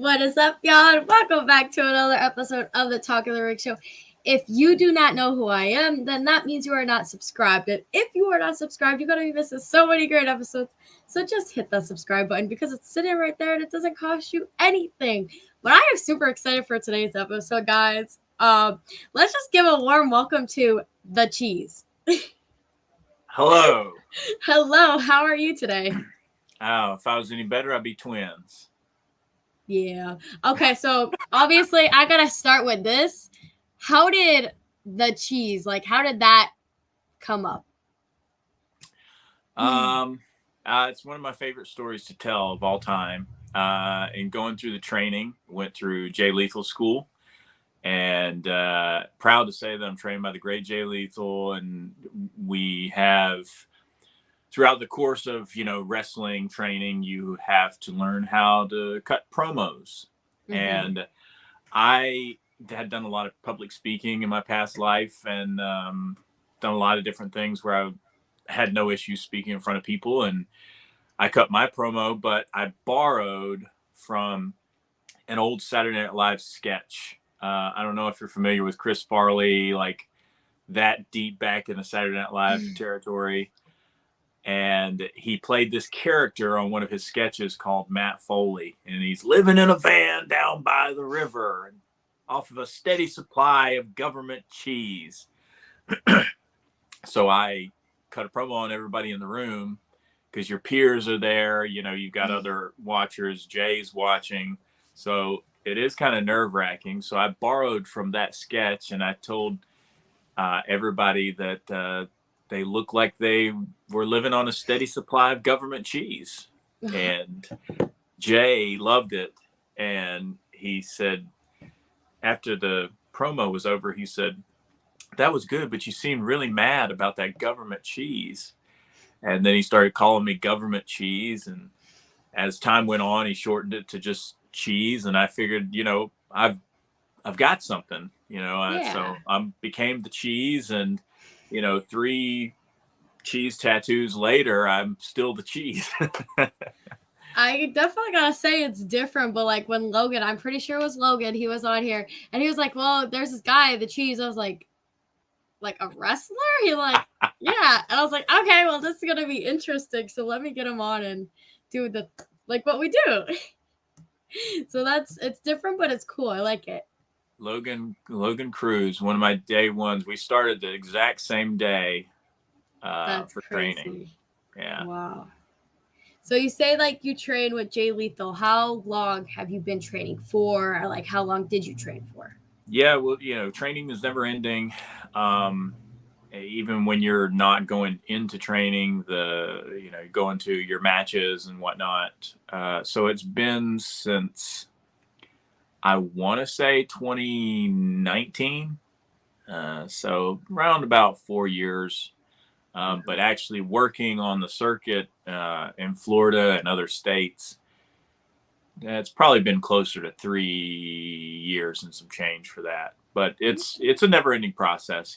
What is up, y'all? And welcome back to another episode of the Talk of the Rig Show. If you do not know who I am, then that means you are not subscribed. And if you are not subscribed, you're going to be missing so many great episodes. So just hit that subscribe button because it's sitting right there and it doesn't cost you anything. But I am super excited for today's episode, guys. Let's just give a warm welcome to the Cheese. Hello. Hello, how are you today? Oh, if I was any better, I'd be twins. Yeah. Okay, so obviously I gotta start with this. How did the cheese, how did that come up? It's one of my favorite stories to tell of all time. And going through the training, went through Jay Lethal School, and proud to say that I'm trained by the great Jay Lethal, and we have throughout the course of wrestling training, you have to learn how to cut promos. And I had done a lot of public speaking in my past life, and done a lot of different things where I had no issues speaking in front of people, and I cut my promo, but I borrowed from an old Saturday Night Live sketch. I don't know if you're familiar with Chris Farley, like that deep back in the Saturday Night Live territory. And he played this character on one of his sketches called Matt Foley. And he's living in a van down by the river off of a steady supply of government cheese. So I cut a promo on everybody in the room because your peers are there. You've got other watchers. Jay's watching. So it is kind of nerve-wracking. So I borrowed from that sketch, and I told everybody that they look like they were living on a steady supply of government cheese. And Jay loved it. And he said, after the promo was over, he said, "That was good, but you seemed really mad about that government cheese." And then he started calling me government cheese. And as time went on, he shortened it to just cheese. And I figured, I've got something, so I became the cheese. And 3 cheese tattoos later, I'm still the cheese. I definitely gotta say it's different, but when Logan, I'm pretty sure it was Logan, he was on here and he was like, "Well, there's this guy, the cheese." I was like a wrestler? He yeah. And I was like, okay, well, this is gonna be interesting. So let me get him on and do what we do. So it's different, but it's cool. I like it. Logan Cruz, one of my day ones. We started the exact same day for crazy. training. Yeah. Wow. So you say you train with Jay Lethal. How long have you been training for? Or how long did you train for? Yeah, well, training is never ending. Even when you're not going into training, going to your matches and whatnot. So it's been since, I want to say 2019. So around about 4 years. But actually working on the circuit in Florida and other states, it's probably been closer to 3 years and some change for that. But it's a never-ending process,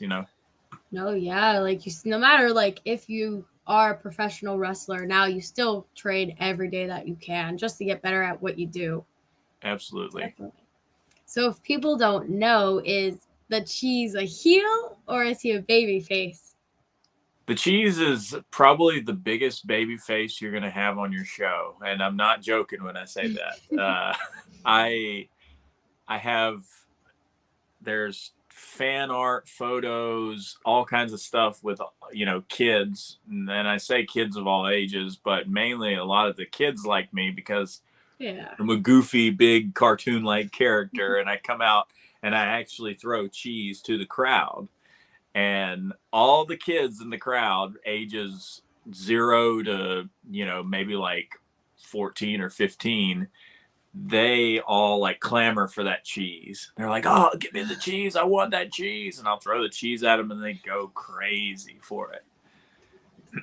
No, yeah, no matter if you are a professional wrestler now, you still train every day that you can just to get better at what you do. Absolutely. Definitely. So if people don't know, is the cheese a heel or is he a baby face? The cheese is probably the biggest baby face you're going to have on your show. And I'm not joking when I say that. I have, there's fan art, photos, all kinds of stuff with, kids. And I say kids of all ages, but mainly a lot of the kids like me because I'm a goofy, big cartoon-like character. And I come out and I actually throw cheese to the crowd. And all the kids in the crowd, ages 0 to, maybe 14 or 15, they all clamor for that cheese. They're like, "Oh, give me the cheese. I want that cheese." And I'll throw the cheese at them and they go crazy for it.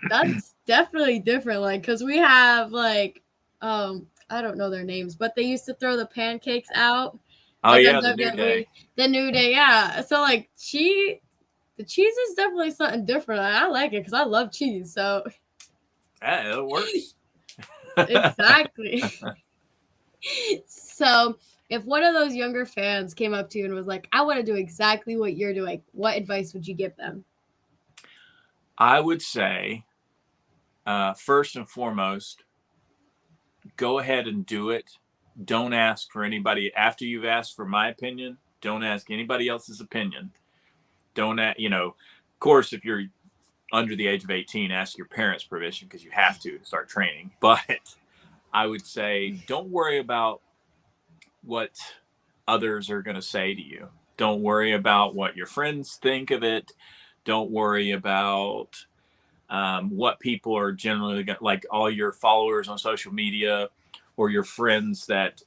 That's definitely different. Because we have I don't know their names, but they used to throw the pancakes out. Oh, yeah, the New Day. The New Day, yeah. So the cheese is definitely something different. I like it because I love cheese. So yeah, it works. Exactly. So if one of those younger fans came up to you and was like, I want to do exactly what you're doing, what advice would you give them? I would say, first and foremost, go ahead and do it. Don't ask for anybody after you've asked for my opinion. Don't ask anybody else's opinion. Don't, of course, if you're under the age of 18, ask your parents' permission because you have to start training. But I would say, don't worry about what others are going to say to you. Don't worry about what your friends think of it. Don't worry about what people are generally like, all your followers on social media or your friends that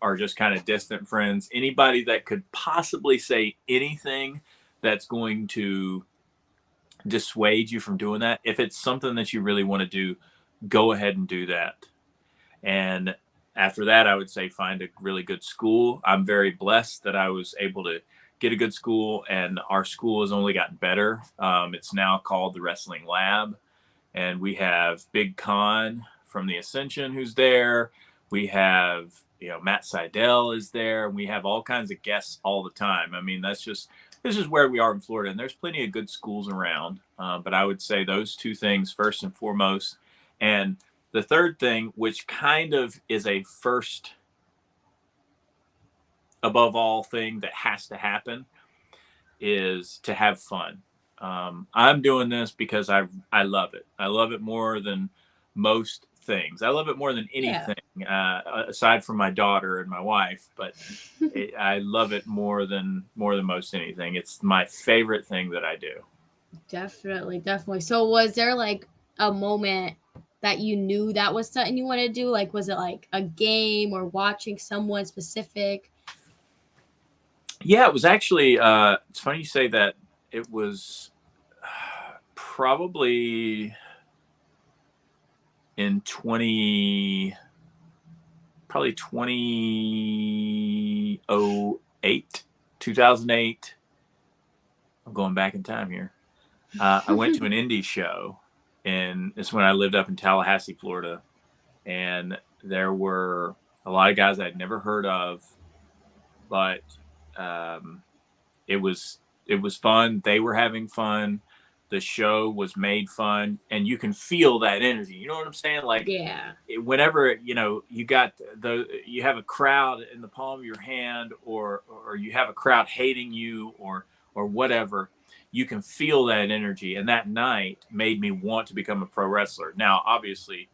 are just kind of distant friends. Anybody that could possibly say anything that's going to dissuade you from doing that. If it's something that you really want to do, go ahead and do that. And after that, I would say find a really good school. I'm very blessed that I was able to get a good school, and our school has only gotten better. It's now called the Wrestling Lab, and we have Big Con from the Ascension who's there. We have Matt Seidel is there, and we have all kinds of guests all the time. I mean, this is where we are in Florida, and there's plenty of good schools around. But I would say those two things first and foremost. And the third thing, which kind of is a first above all thing that has to happen, is to have fun. I'm doing this because I love it. I love it more than most things. I love it more than anything, aside from my daughter and my wife. But I love it more than most anything. It's my favorite thing that I do. Definitely. So was there like a moment that you knew that was something you wanted to do? Like, was it like a game or watching someone specific? Yeah, it was actually, it's funny you say that. It was probably in 2008, 2008. I'm going back in time here. I went to an indie show, and it's when I lived up in Tallahassee, Florida. And there were a lot of guys I'd never heard of, but it was fun. They were having fun. The show was made fun, and you can feel that energy. You know what I'm saying? Like, Yeah. Whenever you have a crowd in the palm of your hand, or you have a crowd hating you, or whatever, you can feel that energy. And that night made me want to become a pro wrestler. Now, obviously,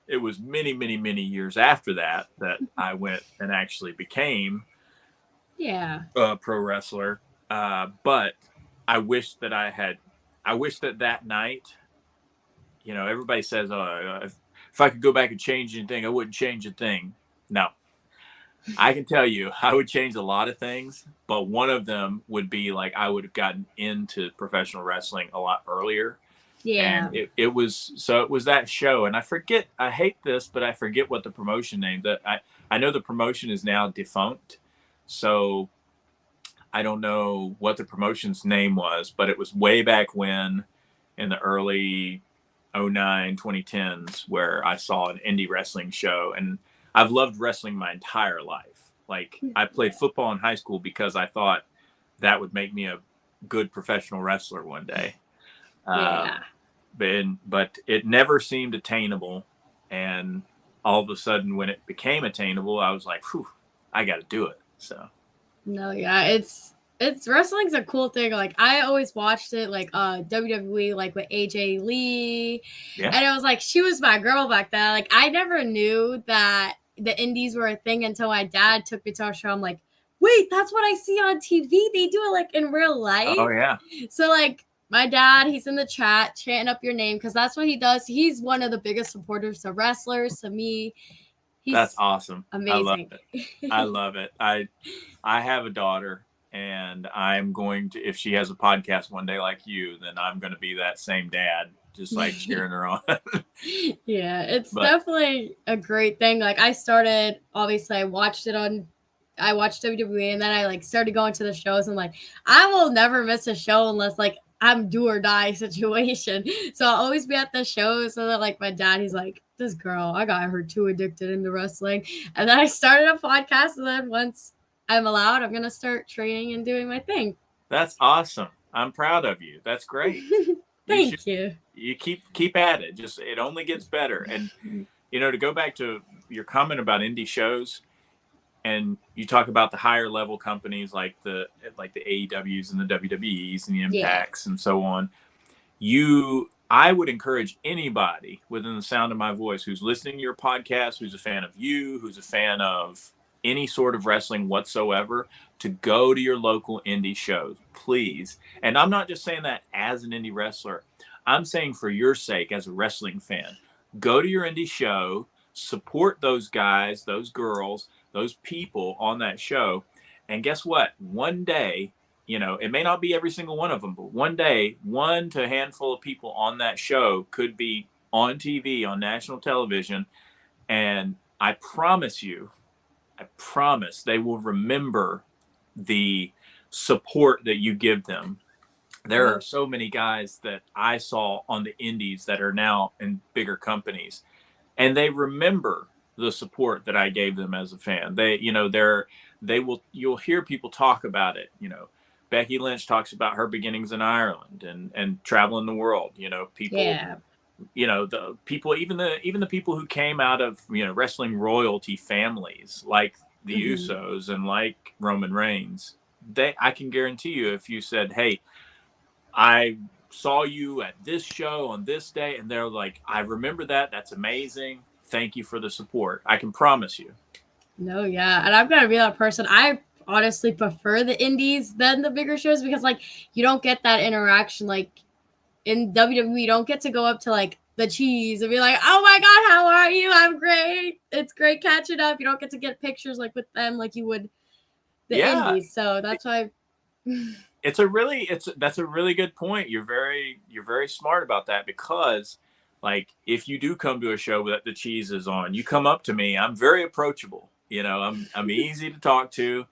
it was many, many, many years after that I went and actually became a pro wrestler. But I wish that that night, everybody says, oh, if I could go back and change anything, I wouldn't change a thing. No, I can tell you, I would change a lot of things, but one of them would be like, I would have gotten into professional wrestling a lot earlier. Yeah. And it was that show. And I hate this, but I forget what the promotion name that I know the promotion is now defunct. So I don't know what the promotion's name was, but it was way back when, in the early 2009, 2010s, where I saw an indie wrestling show. And I've loved wrestling my entire life. Like, I played football in high school because I thought that would make me a good professional wrestler one day. But it never seemed attainable. And all of a sudden, when it became attainable, I was like, whew, I got to do it. So. No, yeah, it's wrestling's a cool thing. Like, I always watched it, like WWE, like with AJ Lee, and it was like she was my girl back then. Like, I never knew that the indies were a thing until my dad took me to a show. I'm like, wait, that's what I see on TV. They do it like in real life. Oh yeah. So like, my dad, he's in the chat chanting up your name because that's what he does. He's one of the biggest supporters of wrestlers. To me, that's awesome. Amazing. I love it. I have a daughter, and I'm going to, if she has a podcast one day like you, then I'm going to be that same dad, just like cheering her on. Yeah, it's definitely a great thing. Like, obviously I watched WWE, and then I like started going to the shows, and like, I will never miss a show unless like I'm do or die situation. So I'll always be at the show so that like my dad, he's like, this girl, I got her too addicted into wrestling. And then I started a podcast, and then once I'm allowed, I'm gonna start training and doing my thing. That's awesome. I'm proud of you. That's great. Thank you. You keep at it. Just it only gets better. And to go back to your comment about indie shows, and you talk about the higher level companies like the AEWs and the WWEs and the Impacts and so on. I would encourage anybody within the sound of my voice who's listening to your podcast, who's a fan of you, who's a fan of any sort of wrestling whatsoever, to go to your local indie shows, please. And I'm not just saying that as an indie wrestler. I'm saying for your sake as a wrestling fan, go to your indie show, support those guys, those girls, those people on that show. And guess what? One day, it may not be every single one of them, but one day, one to a handful of people on that show could be on TV, on national television. And I promise they will remember the support that you give them. There are so many guys that I saw on the indies that are now in bigger companies, and they remember the support that I gave them as a fan. You'll hear people talk about it. Becky Lynch talks about her beginnings in Ireland and traveling the world. People, the people, even the people who came out of, wrestling royalty families like the Usos and like Roman Reigns, I can guarantee you, if you said, hey, I saw you at this show on this day, and they're like, I remember that. That's amazing. Thank you for the support. I can promise you. No, yeah. And I'm going to be that person. I honestly prefer the indies than the bigger shows because, like, you don't get that interaction. Like, in WWE, you don't get to go up to, like, the Cheese and be like, oh, my God, how are you? I'm great. It's great catching up. You don't get to get pictures, like, with them like you would the indies. So that's why... that's a really good point. You're very smart about that, because like if you do come to a show that the Cheese is on, you come up to me, I'm very approachable. I'm easy to talk to,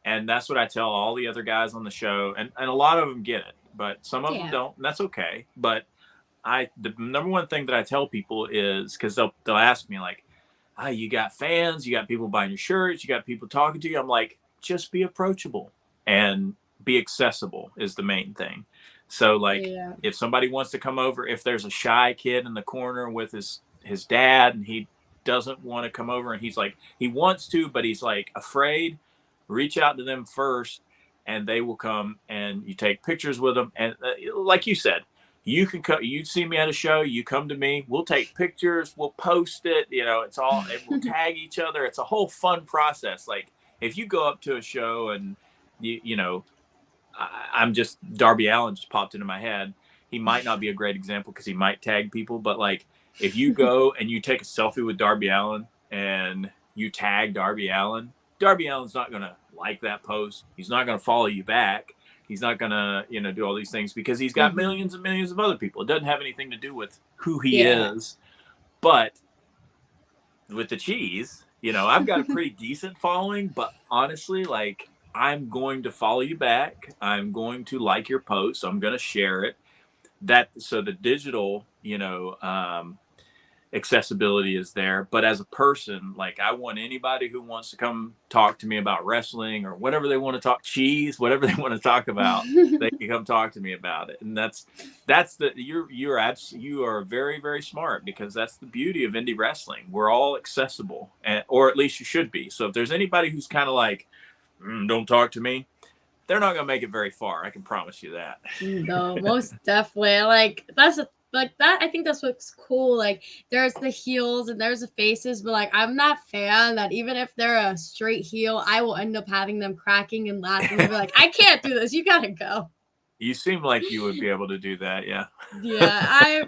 and that's what I tell all the other guys on the show, and a lot of them get it, but some of them don't, and that's okay. But the number one thing that I tell people is, because they'll ask me like, you got fans, you got people buying your shirts, you got people talking to you. I'm like, just be approachable and be accessible is the main thing. So like if somebody wants to come over, if there's a shy kid in the corner with his dad and he doesn't want to come over, and he's like, he wants to, but he's like afraid, reach out to them first and they will come, and you take pictures with them. And like you said, you can come, you see me at a show, you come to me, we'll take pictures, we'll post it, it's all, we'll tag each other. It's a whole fun process. Like if you go up to a show and I'm just, Darby Allin just popped into my head. He might not be a great example because he might tag people, but like if you go and you take a selfie with Darby Allin and you tag Darby Allin's not going to like that post. He's not going to follow you back. He's not going to, do all these things because he's got millions and millions of other people. It doesn't have anything to do with who he is. But with the Cheese, I've got a pretty decent following, but honestly, like, I'm going to follow you back. I'm going to like your post. I'm going to share it. So the digital, accessibility is there. But as a person, like I want anybody who wants to come talk to me about wrestling or whatever they want to talk, Cheese, whatever they want to talk about, they can come talk to me about it. And you are very, very smart, because that's the beauty of indie wrestling. We're all accessible, or at least you should be. So if there's anybody who's kind of like, don't talk to me, they're not gonna make it very far. I can promise you that. No, most definitely. Like that. I think that's what's cool. Like there's the heels and there's the faces, but like I'm that fan that even if they're a straight heel, I will end up having them cracking and laughing and be like, I can't do this. You gotta go. You seem like you would be able to do that. Yeah. Yeah.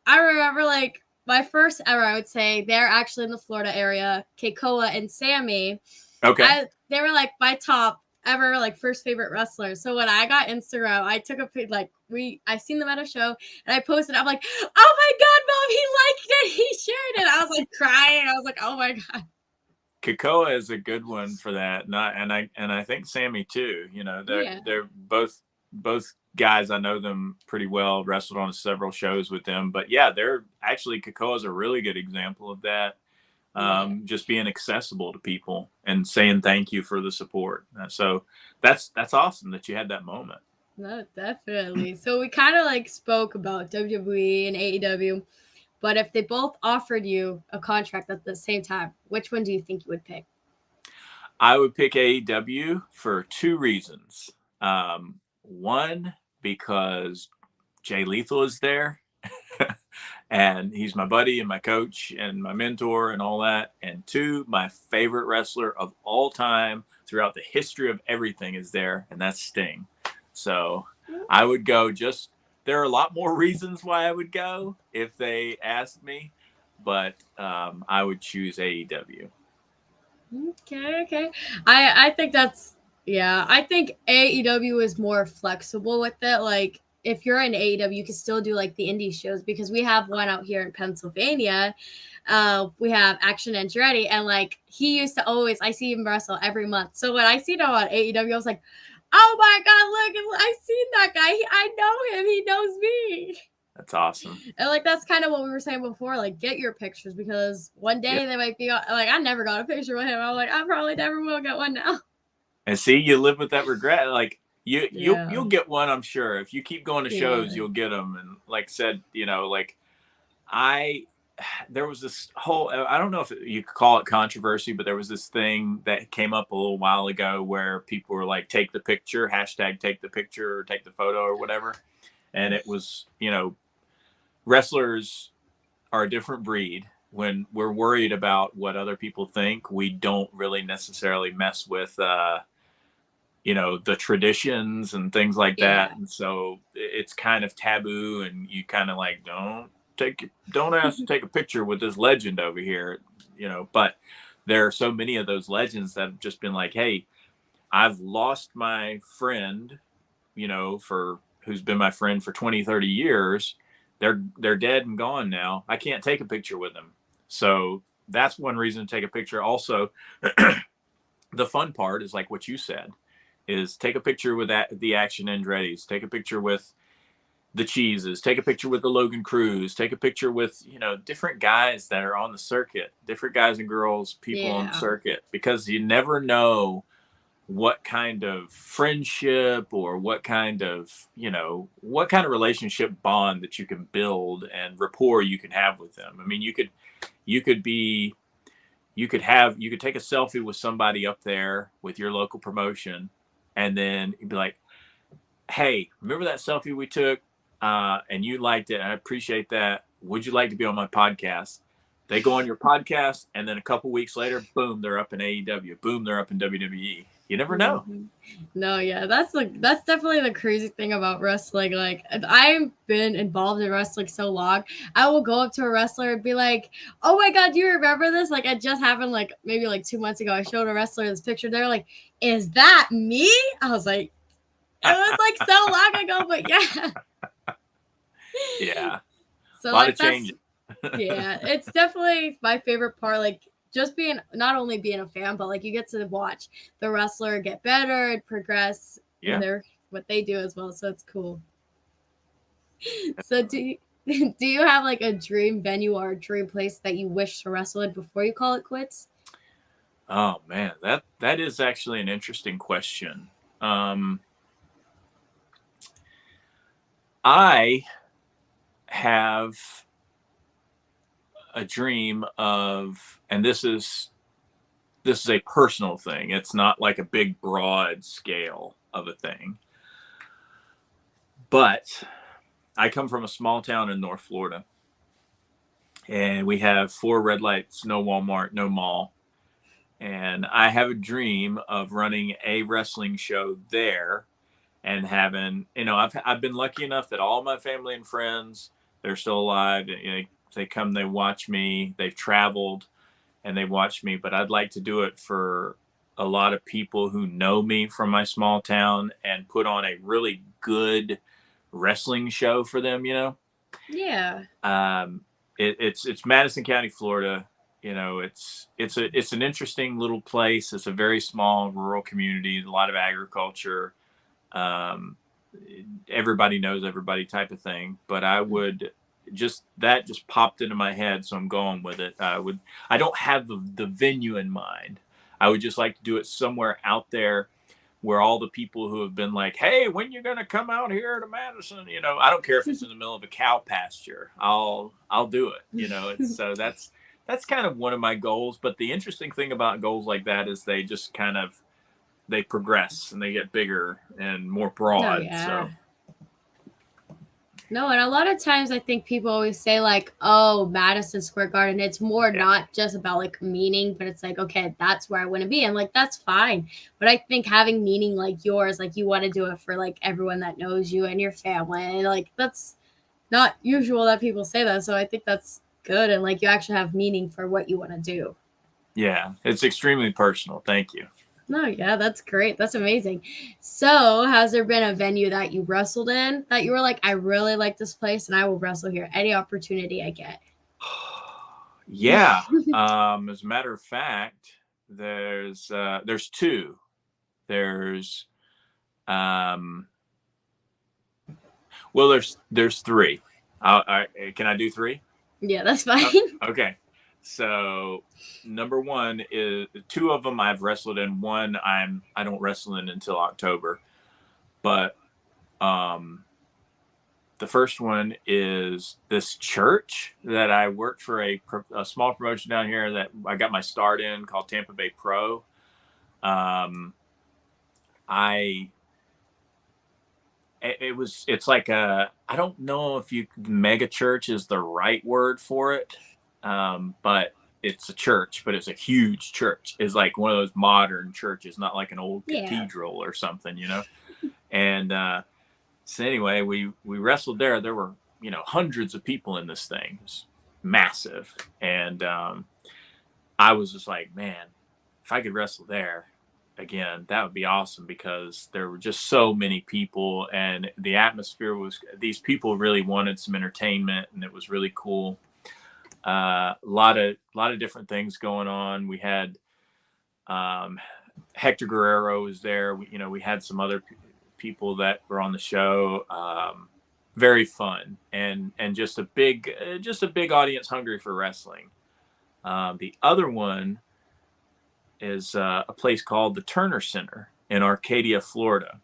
I remember like my first ever, I would say, they're actually in the Florida area, Keikoa and Sammy. Okay. They were like my top ever, like first favorite wrestlers. So when I got Instagram, I took a pic, like I seen them at a show and I posted, I'm like, oh my God, Mom, he liked it. He shared it. I was like crying. I was like, oh my God. Keikoa is a good one for that. And I think Sammy too, they're both guys, I know them pretty well, wrestled on several shows with them. But yeah, they're actually, Kakoa is a really good example of that. Yeah. Just being accessible to people and saying thank you for the support. So that's awesome that you had that moment. No, definitely. So we kind of like spoke about WWE and AEW, but if they both offered you a contract at the same time, which one do you think you would pick? I would pick AEW for two reasons. One, because Jay Lethal is there. And he's my buddy and my coach and my mentor and all that. And two, my favorite wrestler of all time throughout the history of everything is there, and that's Sting. So I would go there are a lot more reasons why I would go if they asked me, but I would choose AEW. Okay. I think that's, yeah, I think AEW is more flexible with it. Like if you're in AEW, you can still do like the indie shows because we have one out here in Pennsylvania. We have Action Andretti, and like he used to always, I see him wrestle every month. So when I see him on AEW, I was like, oh my god, look, I seen that guy. I know him. He knows me. That's awesome. And like that's kind of what we were saying before. Like, get your pictures because one day they might be like, I never got a picture with him. I'm like, I probably never will get one now. And see, you live with that regret. Like you'll get one, I'm sure. If you keep going to shows, you'll get them. And like said, like there was this whole, I don't know if you could call it controversy, but there was this thing that came up a little while ago where people were like, take the picture, hashtag take the picture or take the photo or whatever. And it was, wrestlers are a different breed. When we're worried about what other people think, we don't really necessarily mess with, the traditions and things like that. And so it's kind of taboo, and you kind of like, don't ask to take a picture with this legend over here, but there are so many of those legends that have just been like, hey, I've lost my friend, who's been my friend for 20, 30 years. They're dead and gone now. I can't take a picture with them. So that's one reason to take a picture. Also, the fun part is like what you said, is take a picture with the Action Andretti's, take a picture with the Cheeses, take a picture with the Logan Cruz, take a picture with, different guys that are on the circuit, different guys and girls, people on the circuit, because you never know what kind of friendship or what kind of relationship bond that you can build and rapport you can have with them. I mean, you could take a selfie with somebody up there with your local promotion, and then you'd be like, hey, remember that selfie we took? And you liked it. I appreciate that. Would you like to be on my podcast? They go on your podcast, and then a couple weeks later, boom, they're up in AEW. Boom, they're up in WWE. You never know. No, yeah, that's definitely the crazy thing about wrestling. Like, I've been involved in wrestling so long. I will go up to a wrestler and be like, "Oh my god, do you remember this?" Like, it just happened like maybe like 2 months ago. I showed a wrestler this picture. They're like, "Is that me?" I was like, it was like so long ago, but yeah. Yeah. So a lot of change. Yeah, it's definitely my favorite part. Like, just not only being a fan, but like you get to watch the wrestler get better and progress in what they do as well. So it's cool. So do you have like a dream venue or a dream place that you wish to wrestle in before you call it quits? Oh man, that is actually an interesting question. I have a dream of, and this is a personal thing. It's not like a big broad scale of a thing. But I come from a small town in North Florida, and we have 4 red lights, no Walmart, no mall. And I have a dream of running a wrestling show there and having, I've been lucky enough that all my family and friends, they're still alive. They come, they watch me, they've traveled and they watch me, but I'd like to do it for a lot of people who know me from my small town and put on a really good wrestling show for them, Yeah. It's Madison County, Florida. It's an interesting little place. It's a very small rural community, a lot of agriculture. everybody knows everybody type of thing. But I would just popped into my head, so I'm going with it. I don't have the venue in mind. I would just like to do it somewhere out there where all the people who have been like, hey, when you gonna come out here to Madison? I don't care if it's in the middle of a cow pasture. I'll do it. So that's kind of one of my goals. But the interesting thing about goals like that is they just kind of they progress and they get bigger and more broad. Oh, yeah. So no, and a lot of times I think people always say like, oh, Madison Square Garden. It's more not just about like meaning, but it's like, okay, that's where I want to be. And like, that's fine. But I think having meaning like yours, like you want to do it for like everyone that knows you and your family. And like, that's not usual that people say that. So I think that's good. And like, you actually have meaning for what you want to do. Yeah, it's extremely personal. Thank you. No, yeah, that's great. That's amazing. So, has there been a venue that you wrestled in that you were like, I really like this place and I will wrestle here any opportunity I get? Yeah. As a matter of fact, there's two. There's there's three. Can I do three? Yeah, that's fine. Okay. So number one is two of them I've wrestled in. One I don't wrestle in until October, but the first one is this church that I worked for a small promotion down here that I got my start in called Tampa Bay Pro. It's like I don't know if mega church is the right word for it. But it's a church, but it's a huge church. It's like one of those modern churches, not like an old cathedral or something, And so anyway, we wrestled there. There were, hundreds of people in this thing. It was massive. And I was just like, man, if I could wrestle there again, that would be awesome, because there were just so many people and the atmosphere these people really wanted some entertainment, and it was really cool. A lot of different things going on. We had Hector Guerrero was there. We had some other people that were on the show. Very fun and just a big audience hungry for wrestling. The other one is a place called the Turner Center in Arcadia, Florida,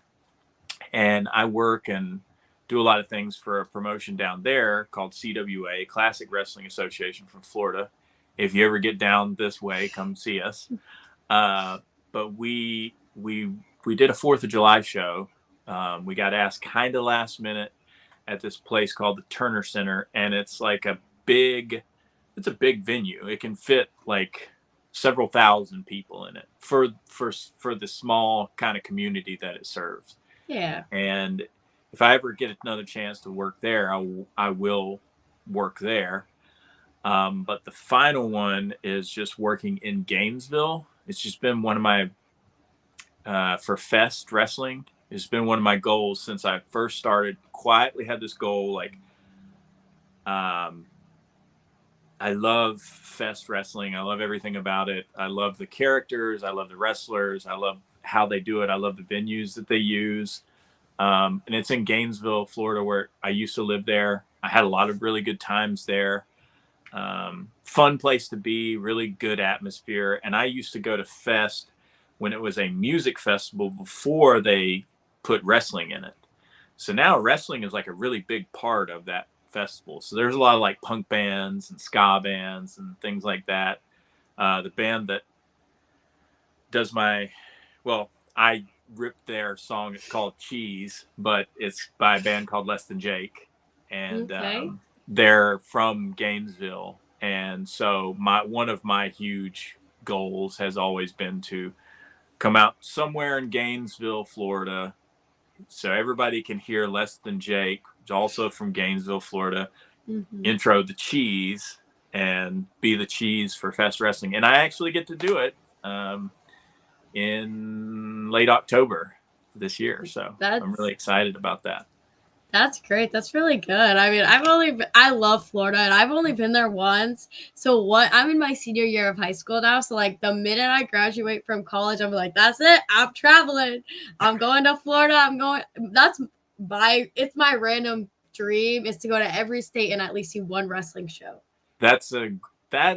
and I work and do a lot of things for a promotion down there called CWA, Classic Wrestling Association from Florida. If you ever get down this way, come see us. But we did a 4th of July show. We got asked kind of last minute at this place called the Turner Center, and it's like a big venue. It can fit like several thousand people in it for the small kind of community that it serves. Yeah. And if I ever get another chance to work there, I will work there. But the final one is just working in Gainesville. It's just been one of my, for Fest Wrestling, it's been one of my goals since I first started. Quietly had this goal, like, I love Fest Wrestling. I love everything about it. I love the characters. I love the wrestlers. I love how they do it. I love the venues that they use. And it's in Gainesville, Florida, where I used to live there. I had a lot of really good times there. Fun place to be, really good atmosphere. And I used to go to Fest when it was a music festival before they put wrestling in it. So now wrestling is like a really big part of that festival. So there's a lot of like punk bands and ska bands and things like that. The band that does I ripped their song. It's called Cheese, but it's by a band called Less Than Jake, and they're from Gainesville. And so one of my huge goals has always been to come out somewhere in Gainesville, Florida, so everybody can hear Less Than Jake, who's also from Gainesville, Florida, intro the Cheese and be the cheese for Fest Wrestling. And I actually get to do it in late October this year. So I'm really excited about that. That's great. That's really good. I mean, I love Florida, and I've only been there once. So I'm in my senior year of high school now. So like the minute I graduate from college, I'm like, that's it. I'm traveling. I'm going to Florida. That's it's my random dream is to go to every state and at least see one wrestling show. That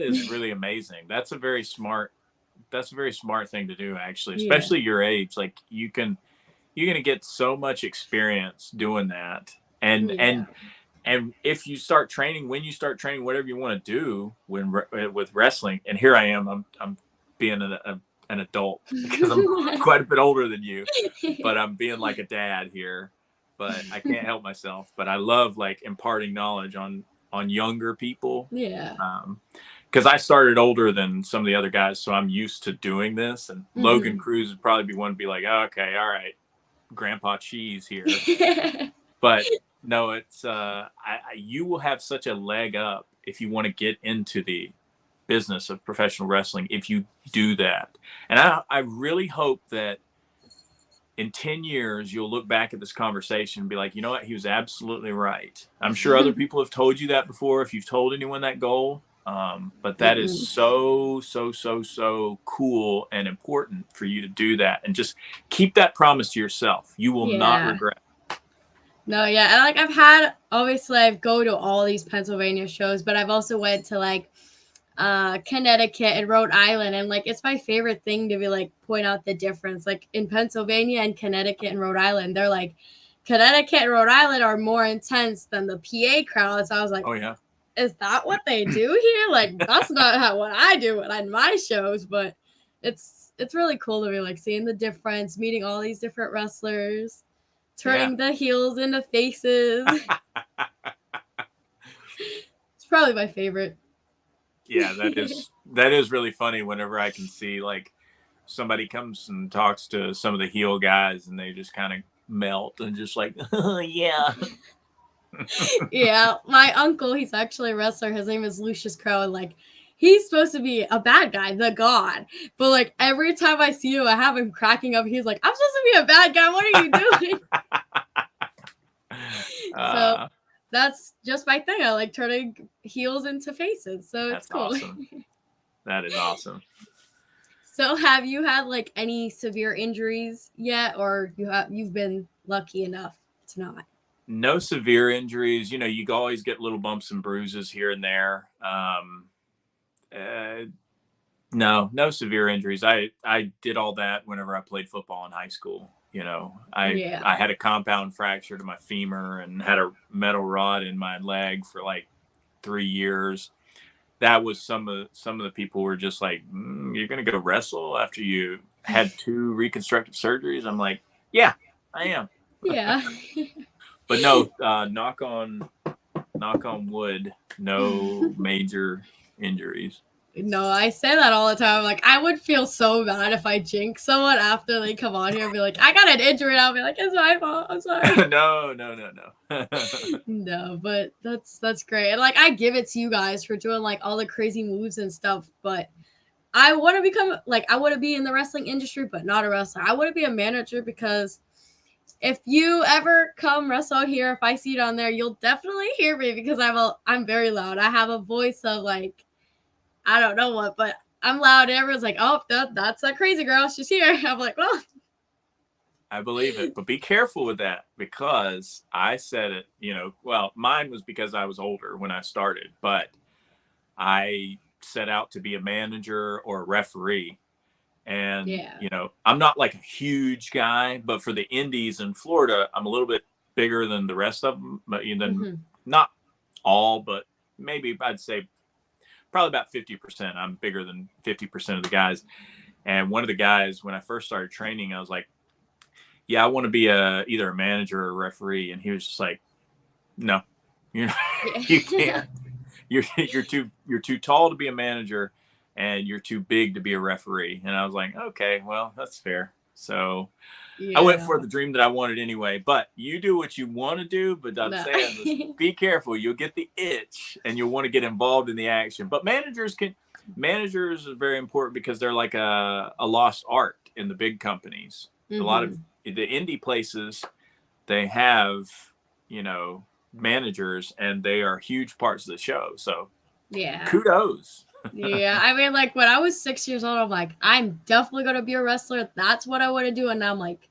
is really amazing. That's a very smart thing to do, actually, especially your age. Like you're going to get so much experience doing that. And if you start training, whatever you want to do with wrestling, and here I am, I'm being an adult because I'm quite a bit older than you, but I'm being like a dad here, but I can't help myself. But I love like imparting knowledge on younger people. Yeah. Because I started older than some of the other guys, so I'm used to doing this. And Logan Cruz would probably be one to be like, oh, okay, all right, Grandpa Cheese here. But no, it's you will have such a leg up if you want to get into the business of professional wrestling if you do that. And I really hope that in 10 years you'll look back at this conversation and be like, you know what, he was absolutely right. I'm sure other people have told you that before if you've told anyone that goal. But that is so cool and important for you to do that, and just keep that promise to yourself. You will not regret. No, yeah. And like I've go to all these Pennsylvania shows, but I've also went to like Connecticut and Rhode Island, and like it's my favorite thing to be like point out the difference. Like in Pennsylvania and Connecticut and Rhode Island, they're like Connecticut and Rhode Island are more intense than the PA crowds. So I was like, oh yeah, is that what they do here? Like that's not what I do at my shows, but it's really cool to be like seeing the difference, meeting all these different wrestlers, turning the heels into faces. It's probably my favorite. Yeah, that is really funny whenever I can see like somebody comes and talks to some of the heel guys and they just kind of melt and just like, yeah. Yeah, my uncle, he's actually a wrestler. His name is Lucius Crow, and like he's supposed to be a bad guy, the god. But like every time I see him, I have him cracking up. He's like, I'm supposed to be a bad guy. What are you doing? So that's just my thing. I like turning heels into faces. So it's cool. Awesome. That is awesome. So have you had like any severe injuries yet, or you've been lucky enough to not? No severe injuries. You know, you always get little bumps and bruises here and there. No severe injuries. I did all that whenever I played football in high school. You know, I had a compound fracture to my femur and had a metal rod in my leg for like 3 years. That was some of the people were just like, you're going to go wrestle after you had 2 reconstructive surgeries. I'm like, yeah, I am. Yeah. But no, knock on wood, no major injuries. No, I say that all the time. Like, I would feel so bad if I jinx someone after they come on here and be like, I got an injury. And I'll be like, it's my fault. I'm sorry. No. No, but that's great. And like, I give it to you guys for doing like all the crazy moves and stuff. But I want to become I want to be in the wrestling industry, but not a wrestler. I want to be a manager, because if you ever come wrestle out here, if I see it on there, you'll definitely hear me, because I'm very loud. I have a voice of like, I don't know what, but I'm loud. And everyone's like, oh, that's that crazy girl. She's here. I'm like, well. I believe it. But be careful with that, because I said it, well, mine was because I was older when I started. But I set out to be a manager or a referee. And, I'm not like a huge guy. But for the indies in Florida, I'm a little bit bigger than the rest of them. But not all, but maybe I'd say probably about 50%. I'm bigger than 50% of the guys. And one of the guys, when I first started training, I was like, yeah, I want to be either a manager or a referee. And he was just like, no, you can't. You're too tall to be a manager, and you're too big to be a referee. And I was like, okay, well, that's fair. So I went for the dream that I wanted anyway. But you do what you want to do. But I'm saying, be careful. You'll get the itch, and you'll want to get involved in the action. But managers are very important, because they're like a lost art in the big companies. A lot of the indie places, they have, managers, and they are huge parts of the show. So kudos. Yeah, I mean, like when I was 6 years old, I'm like, I'm definitely gonna be a wrestler. That's what I want to do. And now I'm like,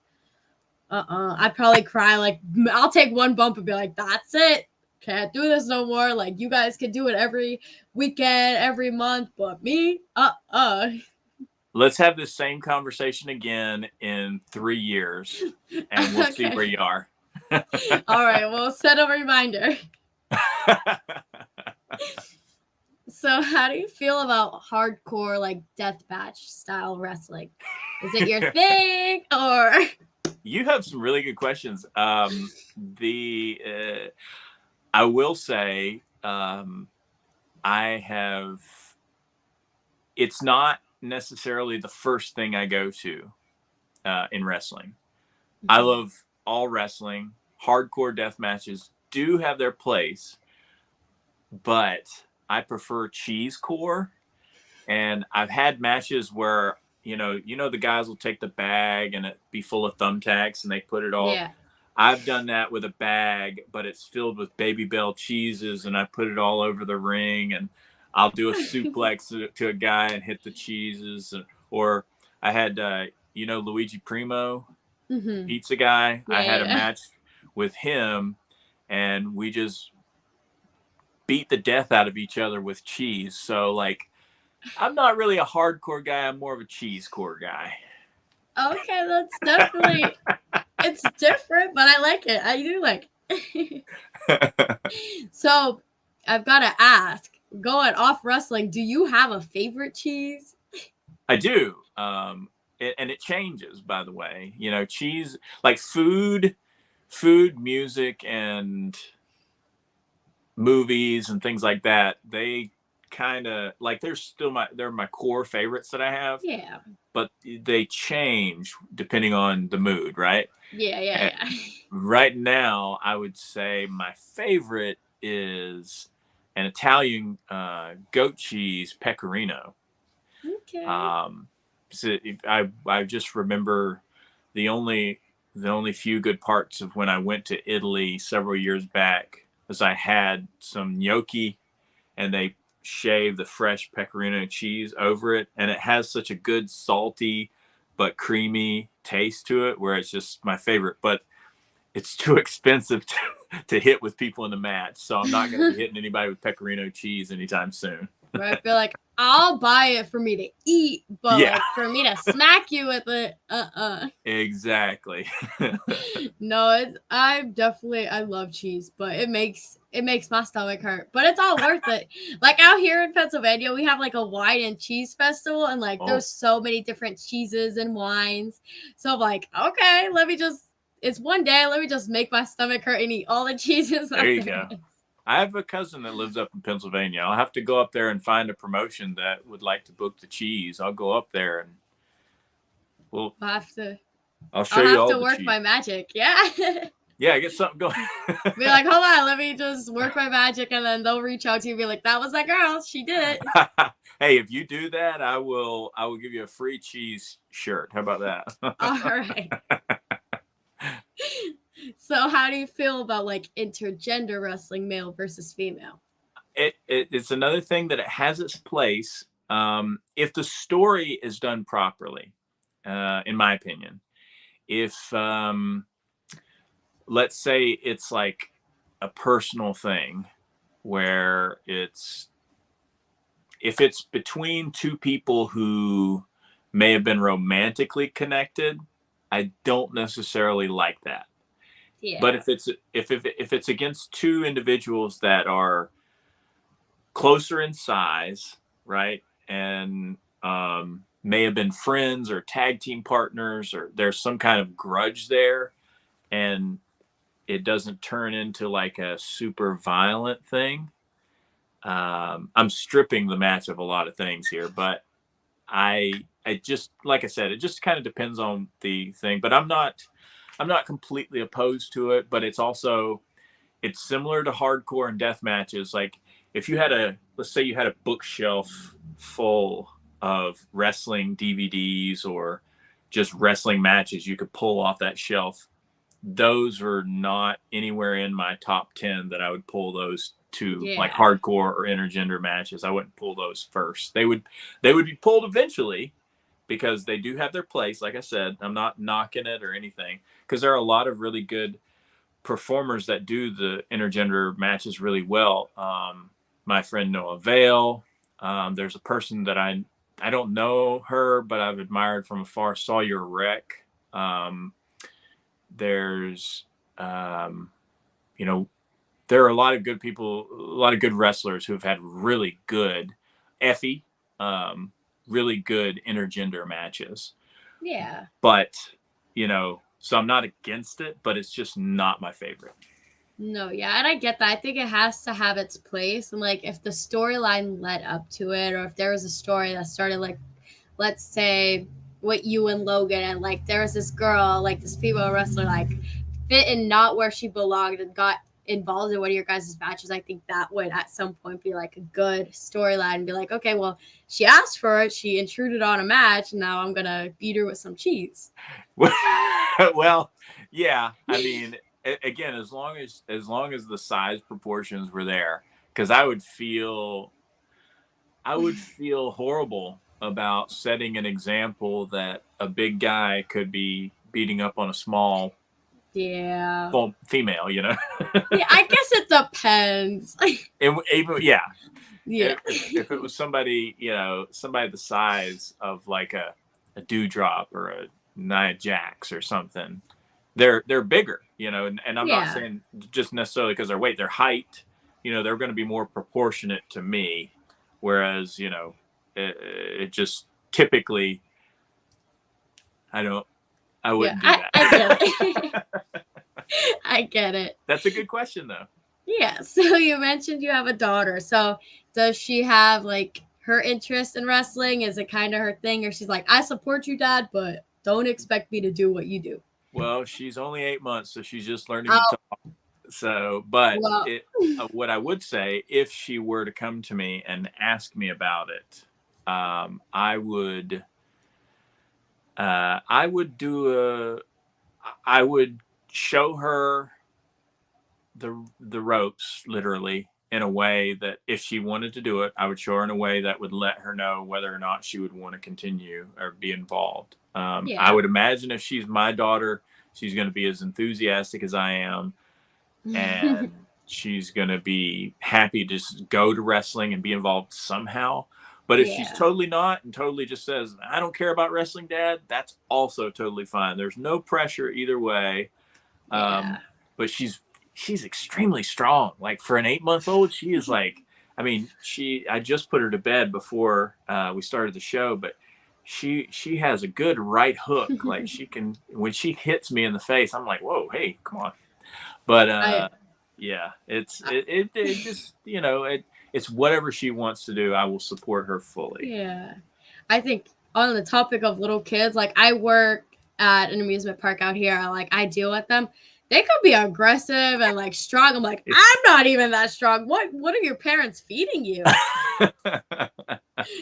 I'd probably cry. Like, I'll take one bump and be like, that's it. Can't do this no more. Like, you guys can do it every weekend, every month, but me, Let's have this same conversation again in 3 years, and we'll see where you are. All right, well, set a reminder. So, how do you feel about hardcore, like, deathmatch style wrestling? Is it your thing, or? You have some really good questions. I will say, it's not necessarily the first thing I go to in wrestling. I love all wrestling. Hardcore death matches do have their place, but I prefer cheese core. And I've had matches where, the guys will take the bag and it be full of thumbtacks and they put it all. Yeah. I've done that with a bag, but it's filled with Baby Bell cheeses, and I put it all over the ring, and I'll do a suplex to a guy and hit the cheeses. Or I had, Luigi Primo, pizza guy. Yeah, I had a match with him, and we just beat the death out of each other with cheese. So, like, I'm not really a hardcore guy. I'm more of a cheese core guy. Okay, that's definitely, it's different, but I like it. I do like it. So, I've got to ask, going off wrestling, do you have a favorite cheese? I do. And it changes, by the way. Cheese, like food, music, and movies and things like that, they kind of, like, they're my core favorites that I have. Yeah. But they change depending on the mood, right? Yeah. Right now, I would say my favorite is an Italian goat cheese pecorino. Okay. So I just remember the only few good parts of when I went to Italy several years back is I had some gnocchi, and they shave the fresh pecorino cheese over it, and it has such a good salty but creamy taste to it, where it's just my favorite. But it's too expensive to hit with people in the match, so I'm not going to be hitting anybody with pecorino cheese anytime soon. Where I feel like I'll buy it for me to eat, but like for me to smack you with it, Exactly. No, I love cheese, but it makes my stomach hurt. But it's all worth it. Like out here in Pennsylvania, we have like a wine and cheese festival, and like there's so many different cheeses and wines. So I'm like, okay, it's one day, let me just make my stomach hurt and eat all the cheeses. There you go. I have a cousin that lives up in Pennsylvania. I'll have to go up there and find a promotion that would like to book the cheese. I'll go up there and I'll show you all the cheese. I'll have to work my magic. Yeah. Yeah, get something going. Be like, hold on, let me just work my magic, and then they'll reach out to you and be like, that was that girl. She did it. Hey, if you do that, I will give you a free cheese shirt. How about that? All right. So how do you feel about like intergender wrestling, male versus female? It's another thing that it has its place if the story is done properly, in my opinion. If let's say it's like a personal thing where if it's between two people who may have been romantically connected, I don't necessarily like that. Yeah. But if it's against two individuals that are closer in size, right, and may have been friends or tag team partners, or there's some kind of grudge there, and it doesn't turn into like a super violent thing. I'm stripping the match of a lot of things here, but I just, like I said, it just kind of depends on the thing. But I'm not completely opposed to it, but it's similar to hardcore and death matches. Like if you had let's say you had a bookshelf full of wrestling DVDs or just wrestling matches you could pull off that shelf, those are not anywhere in my top 10 that I would pull those to. Like hardcore or intergender matches. I wouldn't pull those first. They would be pulled eventually, because they do have their place. Like I said, I'm not knocking it or anything, because there are a lot of really good performers that do the intergender matches really well. My friend Noah Vale. There's a person that I don't know her, but I've admired from afar, Sawyer Wreck. There's you know, there are a lot of good people, a lot of good wrestlers who have had really good Effie, really good intergender matches. Yeah. But, so I'm not against it, but it's just not my favorite. No, yeah, and I get that. I think it has to have its place, and like if the storyline led up to it, or if there was a story that started, like, let's say what you and Logan, and like there was this girl, like this female wrestler, like fit in not where she belonged and got involved in one of your guys' matches, I think that would at some point be like a good storyline and be like, okay, well, she asked for it, she intruded on a match, and now I'm gonna beat her with some cheese. Well, yeah, I mean, again, as long as the size proportions were there, because I would feel horrible about setting an example that a big guy could be beating up on a small female, Yeah, I guess it depends. Yeah. Yeah. If it was somebody, somebody the size of like a Dewdrop or a Nia Jax or something, they're bigger, and I'm not saying just necessarily because their weight, their height, they're going to be more proportionate to me. Whereas, it just typically, I wouldn't do that. I get it. I get it. That's a good question, though. Yeah. So you mentioned you have a daughter. So does she have like her interest in wrestling? Is it kind of her thing? Or she's like, I support you, Dad, but don't expect me to do what you do? Well, she's only 8 months, so she's just learning to talk. So, but what I would say, if she were to come to me and ask me about it, I would show her the ropes, literally, in a way that if she wanted to do it, I would show her in a way that would let her know whether or not she would want to continue or be involved. I would imagine if she's my daughter, she's going to be as enthusiastic as I am, and she's going to be happy to just go to wrestling and be involved somehow. But if she's totally not and totally just says, I don't care about wrestling, Dad, that's also totally fine. There's no pressure either way. But she's extremely strong. Like for an 8-month-old, she is like, I mean, I just put her to bed before we started the show, but she has a good right hook. Like she can, when she hits me in the face, I'm like, whoa, hey, come on. But it's just, it's whatever she wants to do. I will support her fully. Yeah. I think on the topic of little kids, like I work at an amusement park out here. Like I deal with them. They could be aggressive and like strong. I'm like, I'm not even that strong. What are your parents feeding you?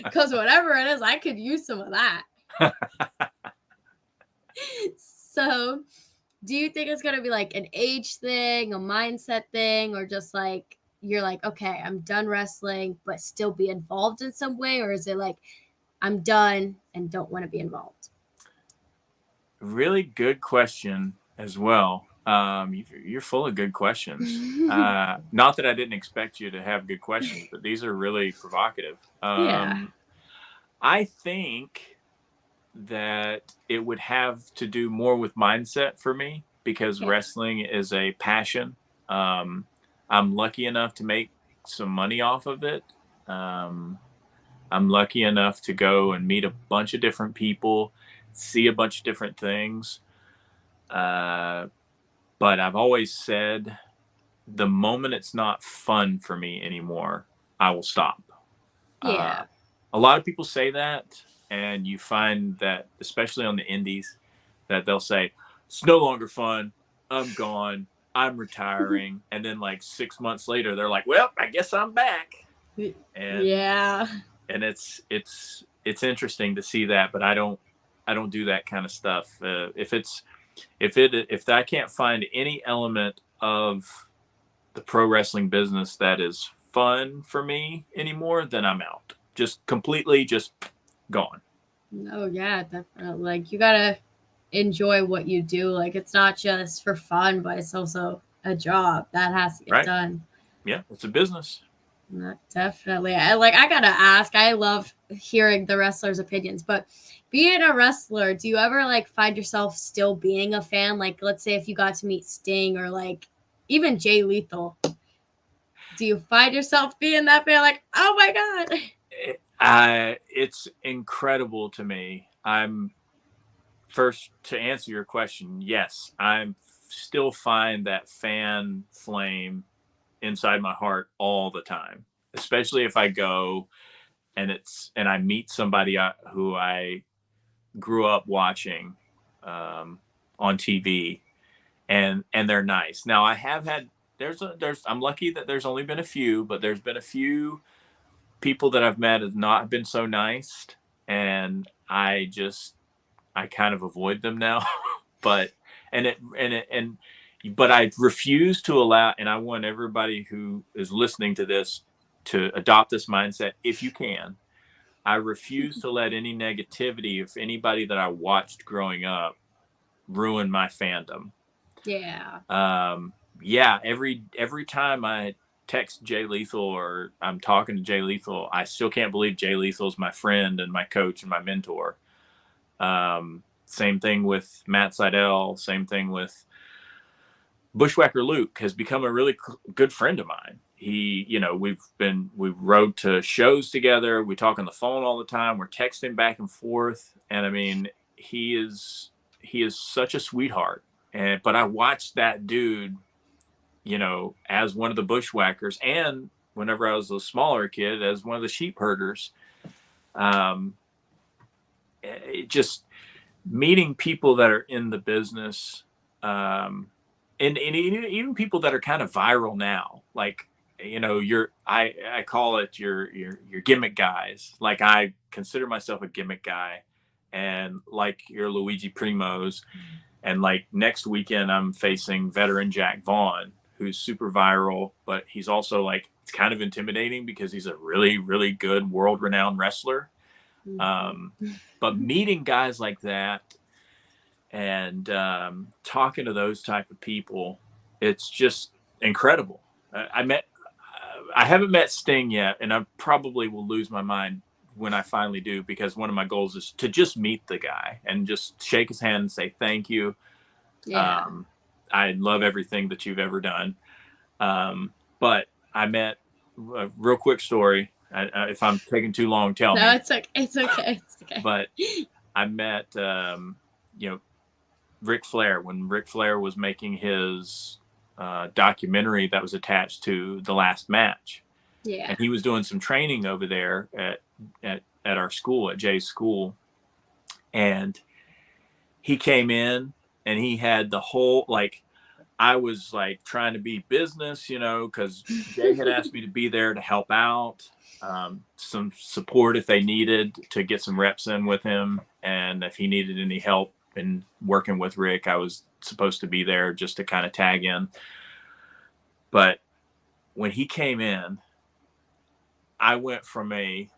Because whatever it is, I could use some of that. So, do you think it's gonna be like an age thing, a mindset thing, or just like you're like, okay, I'm done wrestling, but still be involved in some way, or is it like I'm done and don't want to be involved? Really good question as well. You're full of good questions. Not that I didn't expect you to have good questions, but these are really provocative. I think that it would have to do more with mindset for me, because wrestling is a passion. I'm lucky enough to make some money off of it. I'm lucky enough to go and meet a bunch of different people, see a bunch of different things. But I've always said, the moment it's not fun for me anymore, I will stop. A lot of people say that, and you find that, especially on the indies, that they'll say, it's no longer fun, I'm gone, I'm retiring. And then like 6 months later, they're like, well, I guess I'm back. And and it's interesting to see that, but I don't do that kind of stuff. If I can't find any element of the pro wrestling business that is fun for me anymore, then I'm out. Just completely just gone. Oh yeah, definitely. Like you gotta enjoy what you do. Like it's not just for fun, but it's also a job that has to get Right. done. Yeah. It's a business. Definitely. I gotta ask. I love hearing the wrestlers' opinions, but being a wrestler, do you ever like find yourself still being a fan? Like, let's say if you got to meet Sting or like even Jay Lethal, do you find yourself being that fan? Like, oh my god. It's incredible to me. I'm first to answer your question. Yes, I'm still find that fan flame inside my heart all the time, especially if I go and I meet somebody who I grew up watching on TV, and they're nice. Now I have had there's I'm lucky that there's only been a few, but there's been a few people that I've met have not been so nice, and I kind of avoid them now. but and but I refuse to allow, and I want everybody who is listening to this to adopt this mindset if you can. I refuse to let any negativity of anybody that I watched growing up ruin my fandom. Yeah. Yeah, every time I text Jay Lethal or I'm talking to Jay Lethal, I still can't believe Jay Lethal's my friend and my coach and my mentor. Same thing with Matt Seidel. Same thing with Bushwhacker Luke has become a really good friend of mine. He, we rode to shows together. We talk on the phone all the time. We're texting back and forth. And I mean, he is such a sweetheart. But I watched that dude, as one of the bushwhackers, and whenever I was a smaller kid, as one of the sheep herders. It just meeting people that are in the business, and even people that are kind of viral now, like I call it your gimmick guys. Like I consider myself a gimmick guy, and like your Luigi Primos, and like next weekend I'm facing veteran Jack Vaughn, who's super viral, but he's also like it's kind of intimidating because he's a really really good world renowned wrestler. Um, but meeting guys like that and talking to those type of people, it's just incredible. I haven't met Sting yet, and I probably will lose my mind when I finally do, because one of my goals is to just meet the guy and just shake his hand and say thank you. Yeah. I love everything that you've ever done. But I met a real quick story. If I'm taking too long, tell No, me. it's okay. It's okay. It's okay. But I met, Ric Flair when Ric Flair was making his documentary that was attached to the last match. Yeah. And he was doing some training over there at our school, at Jay's school. And he came in and he had the whole, like, I was like trying to be business, because Jay had asked me to be there to help out, some support if they needed to get some reps in with him. And if he needed any help in working with Rick, I was supposed to be there just to kind of tag in. But when he came in, I went from a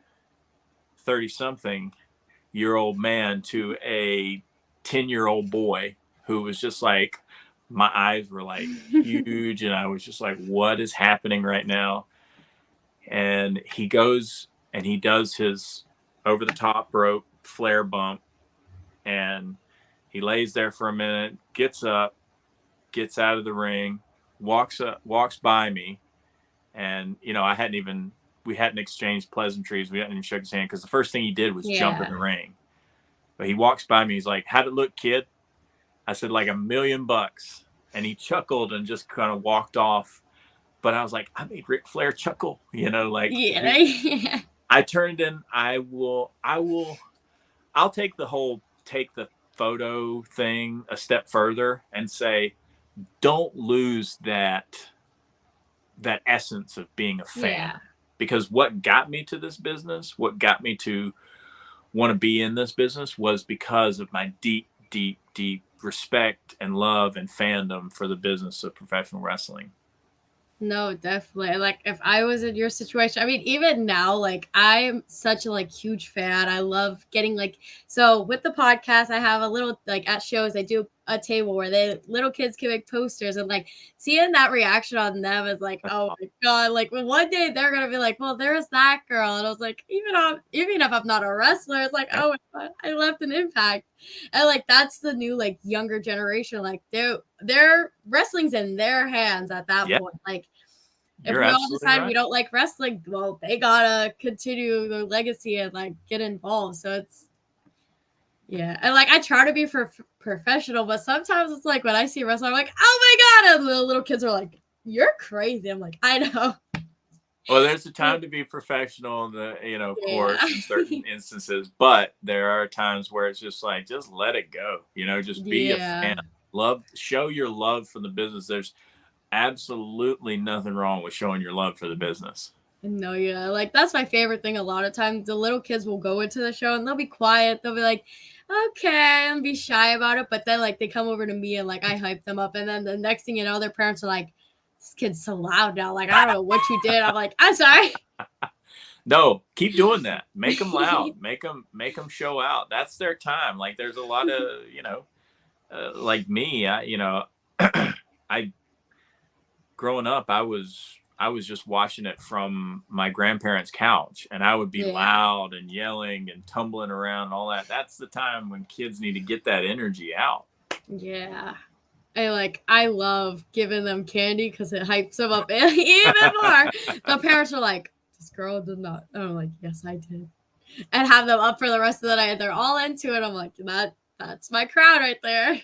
30-something-year-old man to a 10-year-old boy who was just like, my eyes were like huge, and I was just like, what is happening right now? And he goes and he does his over the top rope Flair bump, and he lays there for a minute, gets up, gets out of the ring, walks by me, and we hadn't exchanged pleasantries, we hadn't even shook his hand, because the first thing he did was jump in the ring. But he walks by me, he's like, how'd it look, kid? I said, like $1,000,000. And he chuckled and just kind of walked off. But I was like, I made Ric Flair chuckle, like, yeah. I turned in, I'll take the photo thing a step further and say, don't lose that essence of being a fan. Yeah. Because what got me to this business, what got me to want to be in this business, was because of my deep, deep, deep respect and love and fandom for the business of professional wrestling. No, definitely. Like if I was in your situation, I mean, even now, like I'm such a like huge fan. I love getting like so with the podcast, I have a little like at shows, I do a table where they little kids can make posters and like seeing that reaction on them is like, oh my god, like well, one day they're gonna be like, well, there's that girl. And I was like, even if I'm not a wrestler, it's like, oh my god, I left an impact. And like that's the new like younger generation. Like their wrestling's in their hands at that Yeah, point. Like if you're we all absolutely decide we right. don't like wrestling, well, they gotta continue their legacy and like get involved. So it's yeah, and like I try to be professional, but sometimes it's like when I see wrestling, I'm like, oh my god, and the little kids are like, "You're crazy." I'm like, I know. Well, there's a time to be professional, of Yeah, course, in certain instances, but there are times where it's just like, just let it go, just be a yeah. fan. Show your love for the business. There's absolutely nothing wrong with showing your love for the business. No, yeah, like that's my favorite thing. A lot of times, the little kids will go into the show and they'll be quiet. They'll be like, "Okay," and be shy about it. But then, like, they come over to me and like I hype them up, and then the next thing you know, their parents are like, "This kid's so loud now. Like, I don't know what you did." I'm like, "I'm sorry." No, keep doing that. Make them loud. Make them show out. That's their time. Like there's a lot of, like me, I growing up, I was just watching it from my grandparents' couch, and I would be Yeah, loud and yelling and tumbling around and all that. That's the time when kids need to get that energy out. yeah. I love giving them candy because it hypes them up even more. The parents are like, "This girl did not." And I'm like, "Yes, I did." And have them up for the rest of the night. They're all into it. I'm like, that's my crowd right there.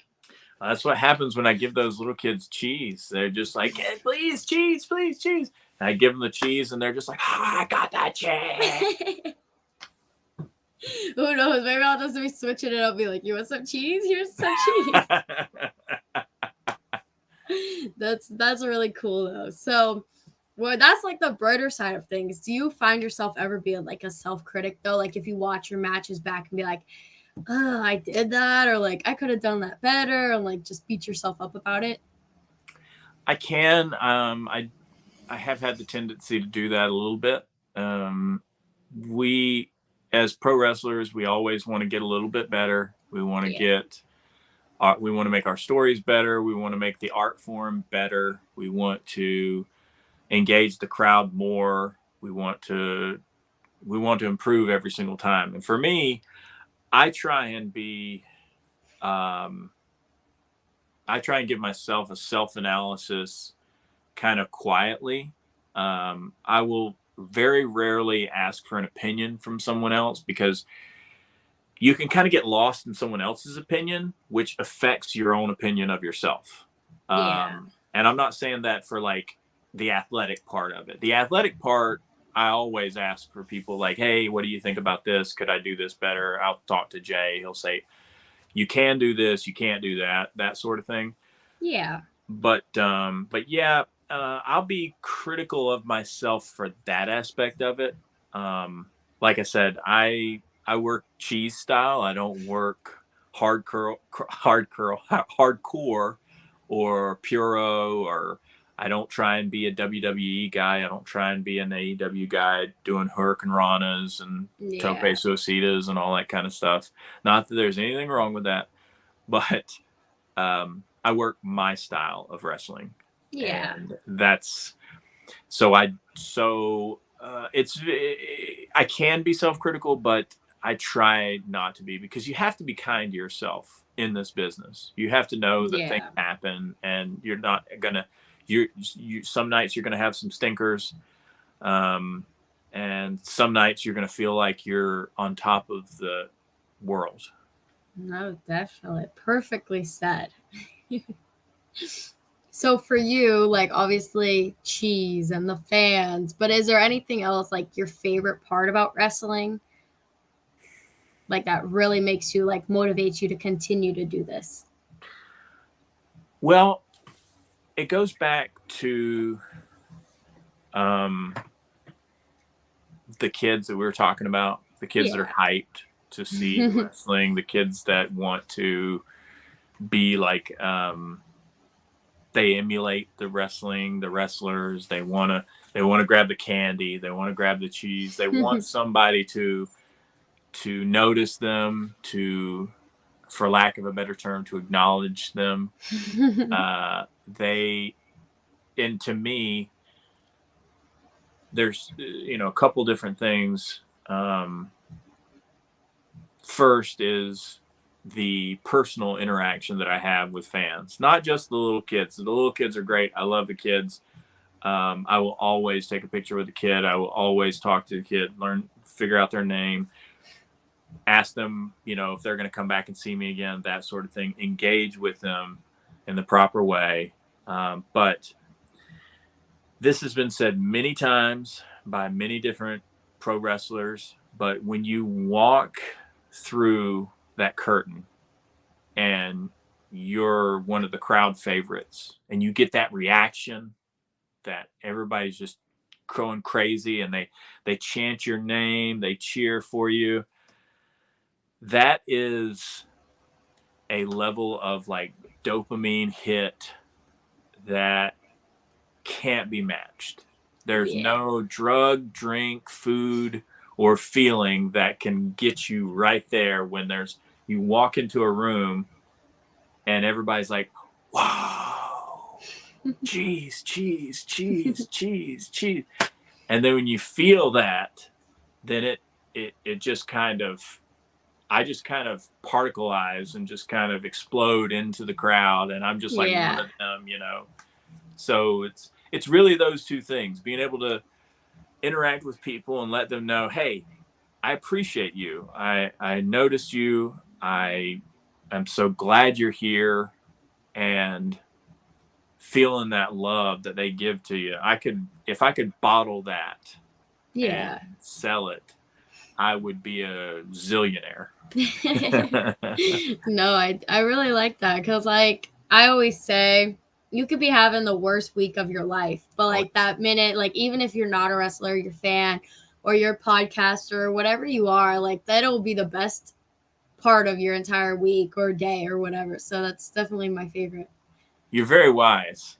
That's what happens when I give those little kids cheese. They're just like, "Hey, please, cheese, please, cheese." And I give them the cheese, and they're just like, I got that cheese." Who knows? Maybe I'll just be switching it up. Be like, you want some cheese? Here's some cheese. That's really cool though. So, well, that's like the brighter side of things. Do you find yourself ever being like a self critic though? Like if you watch your matches back and be like, oh, I did that, or like I could have done that better, and like just beat yourself up about it. I can. I have had the tendency to do that a little bit. We, as pro wrestlers, we always want to get a little bit better. We want to Yeah. we want to make our stories better. We want to make the art form better. We want to engage the crowd more. We want to improve every single time. And for me, I try and be, um, I try and give myself a self analysis kind of quietly. I will very rarely ask for an opinion from someone else because you can kind of get lost in someone else's opinion, which affects your own opinion of yourself. Yeah. And I'm not saying that for like the athletic part of it. The athletic part, I always ask for people like, hey, what do you think about this? Could I do this better? I'll talk to Jay. He'll say, you can do this, you can't do that, that sort of thing. Yeah. But yeah, I'll be critical of myself for that aspect of it. Like I said, I work cheese style. I don't work hardcore, or puro, or I don't try and be a WWE guy. I don't try and be an AEW guy doing Hurricane Ranas and Tope Yeah. Suicidas and all that kind of stuff. Not that there's anything wrong with that, but I work my style of wrestling, Yeah. and that's so I so it's I can be self-critical, but I try not to be, because you have to be kind to yourself in this business. You have to know that things Yeah. happen, and you're not gonna you some nights you're gonna have some stinkers, um, and some nights you're gonna feel like you're on top of the world. No, definitely. Perfectly said. So for you, like obviously cheese and the fans, but is there anything else like your favorite part about wrestling? Like that really makes you like motivates you to continue to do this? Well, it goes back to um, the kids that we were talking about, the kids that Yeah. are hyped to see wrestling, the kids that want to be like they emulate the wrestlers. They want to grab the candy. They want to grab the cheese. They want somebody to notice them, to, for lack of a better term, to acknowledge them. And to me, there's, a couple different things. First is the personal interaction that I have with fans, not just the little kids. The little kids are great. I love the kids. I will always take a picture with the kid. I will always talk to the kid, figure out their name, ask them, if they're going to come back and see me again, that sort of thing, engage with them in the proper way. But this has been said many times by many different pro wrestlers, but when you walk through that curtain and you're one of the crowd favorites and you get that reaction that everybody's just going crazy and they chant your name, they cheer for you, that is a level of like dopamine hit that can't be matched. There's no drug, drink, food, or feeling that can get you right there when you walk into a room and everybody's like, wow, cheese, cheese, cheese, cheese, cheese. And then when you feel that, then it just kind of, I just kind of particleize and just kind of explode into the crowd. And I'm just like one of them, So it's really those two things, being able to interact with people and let them know, hey, I appreciate you. I noticed you. I'm so glad you're here, and feeling that love that they give to you. If I could bottle that and sell it, I would be a zillionaire. No, I really like that, because like I always say, you could be having the worst week of your life, but like that minute, like even if you're not a wrestler, you're a fan or you're a podcaster or whatever you are, like that'll be the best part of your entire week or day or whatever. So that's definitely my favorite. You're very wise.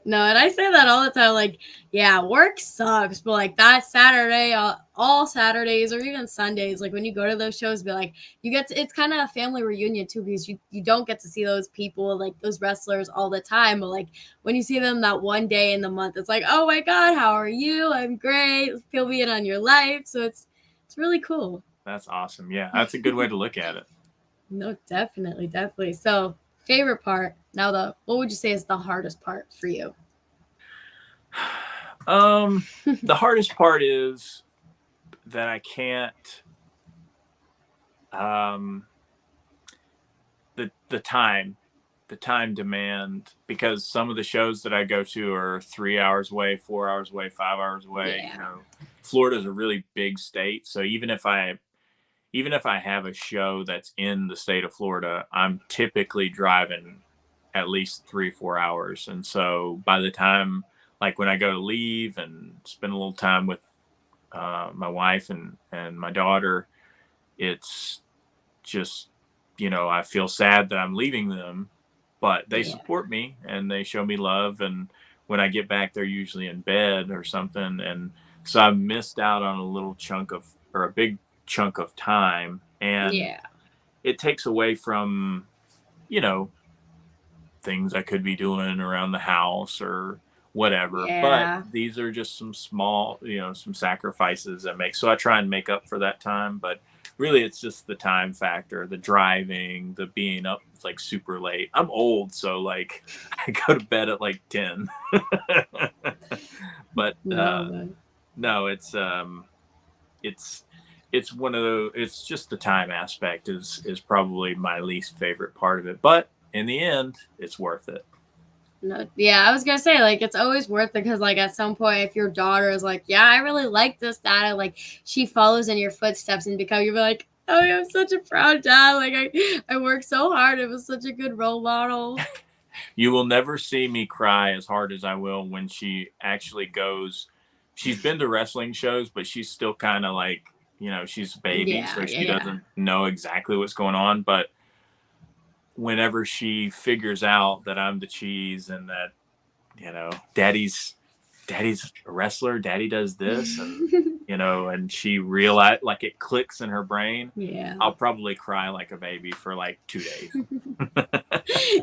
No, and I say that all the time. Like, yeah, work sucks, but like that Saturday, all Saturdays or even Sundays, like when you go to those shows, be like, it's kind of a family reunion too, because you don't get to see those people, like those wrestlers, all the time. But like when you see them that one day in the month, it's like, oh my God, how are you? I'm great. Fill me in on your life. So it's really cool. That's awesome. Yeah, that's a good way to look at it. No, definitely. So, favorite part. Now, what would you say is the hardest part for you? The hardest part is that I can't, the time demand, because some of the shows that I go to are 3 hours away, 4 hours away, 5 hours away. Florida is a really big state. So even if I have a show that's in the state of Florida, I'm typically driving at least 3-4 hours. And so by the time, like when I go to leave and spend a little time with my wife and my daughter, it's just, I feel sad that I'm leaving them, but they support me and they show me love. And when I get back, they're usually in bed or something. And so I've missed out on a big chunk of time, and it takes away from things I could be doing around the house or whatever. But these are just some small some sacrifices I make, so I try and make up for that time. But really it's just the time factor, the driving, the being up like super late. I'm old, so like I go to bed at like 10. But no, it's one of the, it's just the time aspect is probably my least favorite part of it. But in the end, it's worth it. No, yeah, I was gonna say, like, it's always worth it, because like at some point, if your daughter is like, yeah, I really like this dad, like she follows in your footsteps and you'll be like, oh, I'm such a proud dad. Like I worked so hard. It was such a good role model. You will never see me cry as hard as I will when she actually goes. She's been to wrestling shows, but she's still kind of like, she's a baby, so she doesn't know exactly what's going on. But whenever she figures out that I'm the cheese and that, daddy's a wrestler, daddy does this, and and she realized, like, it clicks in her brain, Yeah. I'll probably cry like a baby for like 2 days.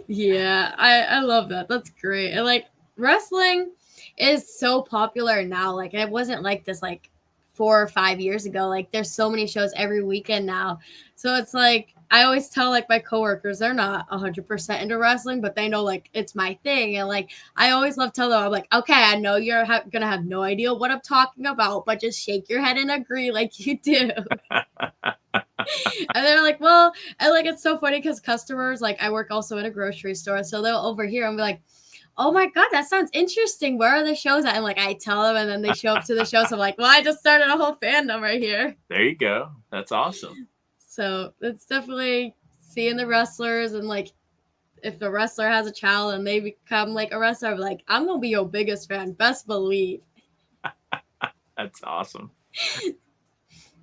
Yeah, I love that. That's great. And like wrestling is so popular now. Like it wasn't like this like 4 or 5 years ago. Like there's so many shows every weekend now. So it's like I always tell like my coworkers they're not 100% into wrestling, but they know like it's my thing. And like I always love to tell them I'm like, okay, I know you're gonna have no idea what I'm talking about, but just shake your head and agree like you do. And they're like, well, and like it's so funny because customers, like I work also in a grocery store, so they'll overhear and be like, oh my god, that sounds interesting. Where are the shows at? And like I tell them, and then they show up to the show. So I'm like, well, I just started a whole fandom right here. There you go. That's awesome. So it's definitely seeing the wrestlers, and like if the wrestler has a child and they become like a wrestler, I'm like, I'm gonna be your biggest fan. Best believe. That's awesome.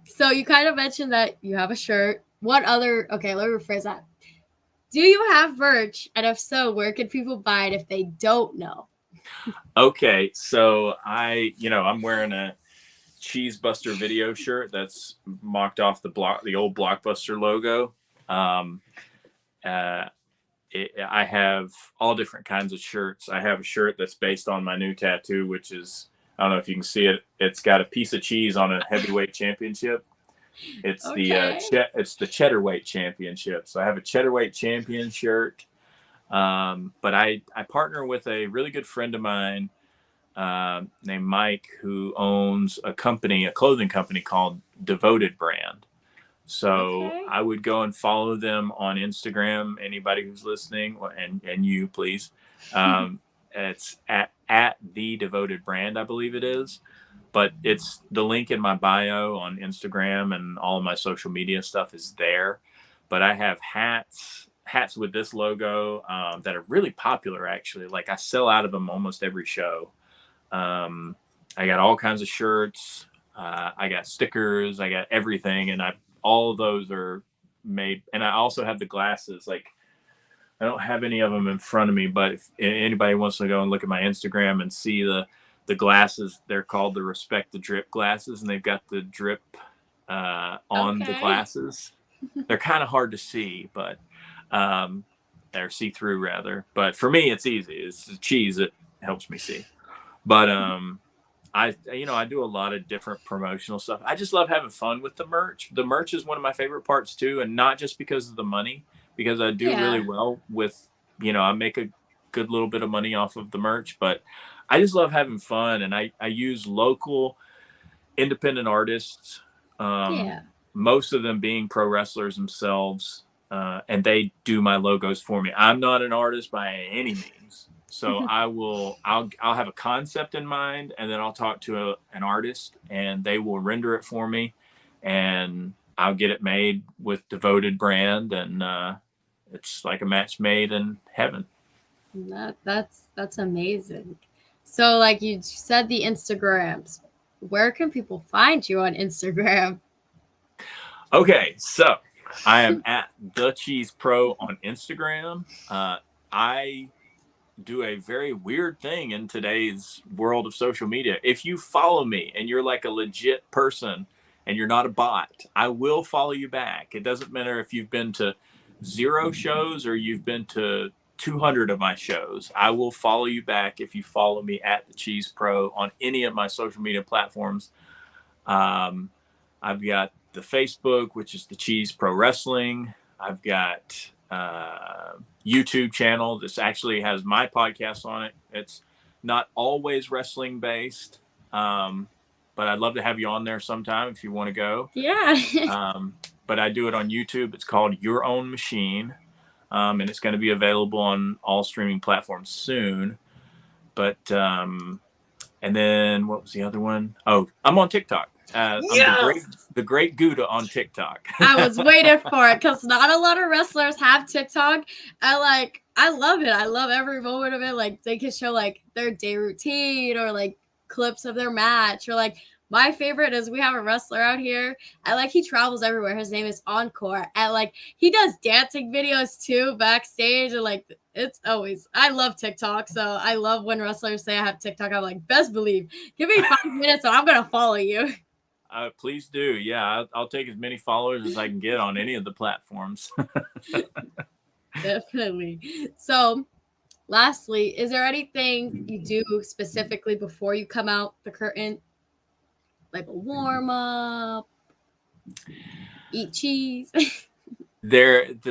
So you kind of mentioned that you have a shirt. What other? Okay, let me rephrase that. Do you have merch? And if so, where can people buy it if they don't know? Okay, so I'm wearing a Cheese Buster video shirt that's mocked off the old Blockbuster logo. I have all different kinds of shirts. I have a shirt that's based on my new tattoo, which is, I don't know if you can see it. It's got a piece of cheese on a heavyweight championship. It's Okay. the Cheddarweight Championship. So I have a Cheddarweight champion shirt. But I partner with a really good friend of mine named Mike, who owns a clothing company called Devoted Brand. So Okay. I would go and follow them on Instagram. Anybody who's listening, and you, please. It's at the Devoted Brand, I believe it is. But it's the link in my bio on Instagram, and all of my social media stuff is there. But I have hats with this logo that are really popular, actually. Like I sell out of them almost every show. I got all kinds of shirts. I got stickers. I got everything, and all of those are made. And I also have the glasses. Like I don't have any of them in front of me, but if anybody wants to go and look at my Instagram and see the glasses, they're called the Respect the Drip glasses, and they've got the drip on the glasses. They're kind of hard to see, but they're see-through rather. But for me, it's easy. It's the cheese that helps me see. But I do a lot of different promotional stuff. I just love having fun with the merch. The merch is one of my favorite parts too, and not just because of the money, because I do really well with, I make a good little bit of money off of the merch, but I just love having fun, and I use local independent artists, most of them being pro wrestlers themselves, and they do my logos for me. I'm not an artist by any means, so I'll have a concept in mind, and then I'll talk to an artist, and they will render it for me, and I'll get it made with Devoted Brand, and it's like a match made in heaven. That's amazing. So like you said, the Instagrams. Where can people find you on Instagram? Okay, so I am at The Cheese Pro on Instagram. I do a very weird thing in today's world of social media. If you follow me and you're like a legit person and you're not a bot, I will follow you back. It doesn't matter if you've been to 0 shows or you've been to 200 of my shows. I will follow you back if you follow me at The Cheese Pro on any of my social media platforms. I've got the Facebook, which is The Cheese Pro Wrestling. I've got YouTube channel. This actually has my podcast on it. It's not always wrestling based, but I'd love to have you on there sometime if you want to go. Yeah. But I do it on YouTube. It's called Your Own Machine, and it's going to be available on all streaming platforms soon. But and then what was the other one? Oh, I'm on TikTok. I'm the great Gouda on TikTok. I was waiting for it because not a lot of wrestlers have TikTok. I love it. I love every moment of it. Like they can show like their day routine or like clips of their match or like my favorite is we have a wrestler out here, and like he travels everywhere. His name is Encore, and like he does dancing videos too backstage, and like it's always. I love TikTok, so I love when wrestlers say I have TikTok. I'm like, best believe, give me 5 minutes, and I'm gonna follow you. Please do. Yeah, I'll take as many followers as I can get on any of the platforms. Definitely. So, lastly, is there anything you do specifically before you come out the curtain? Like a warm up, eat cheese.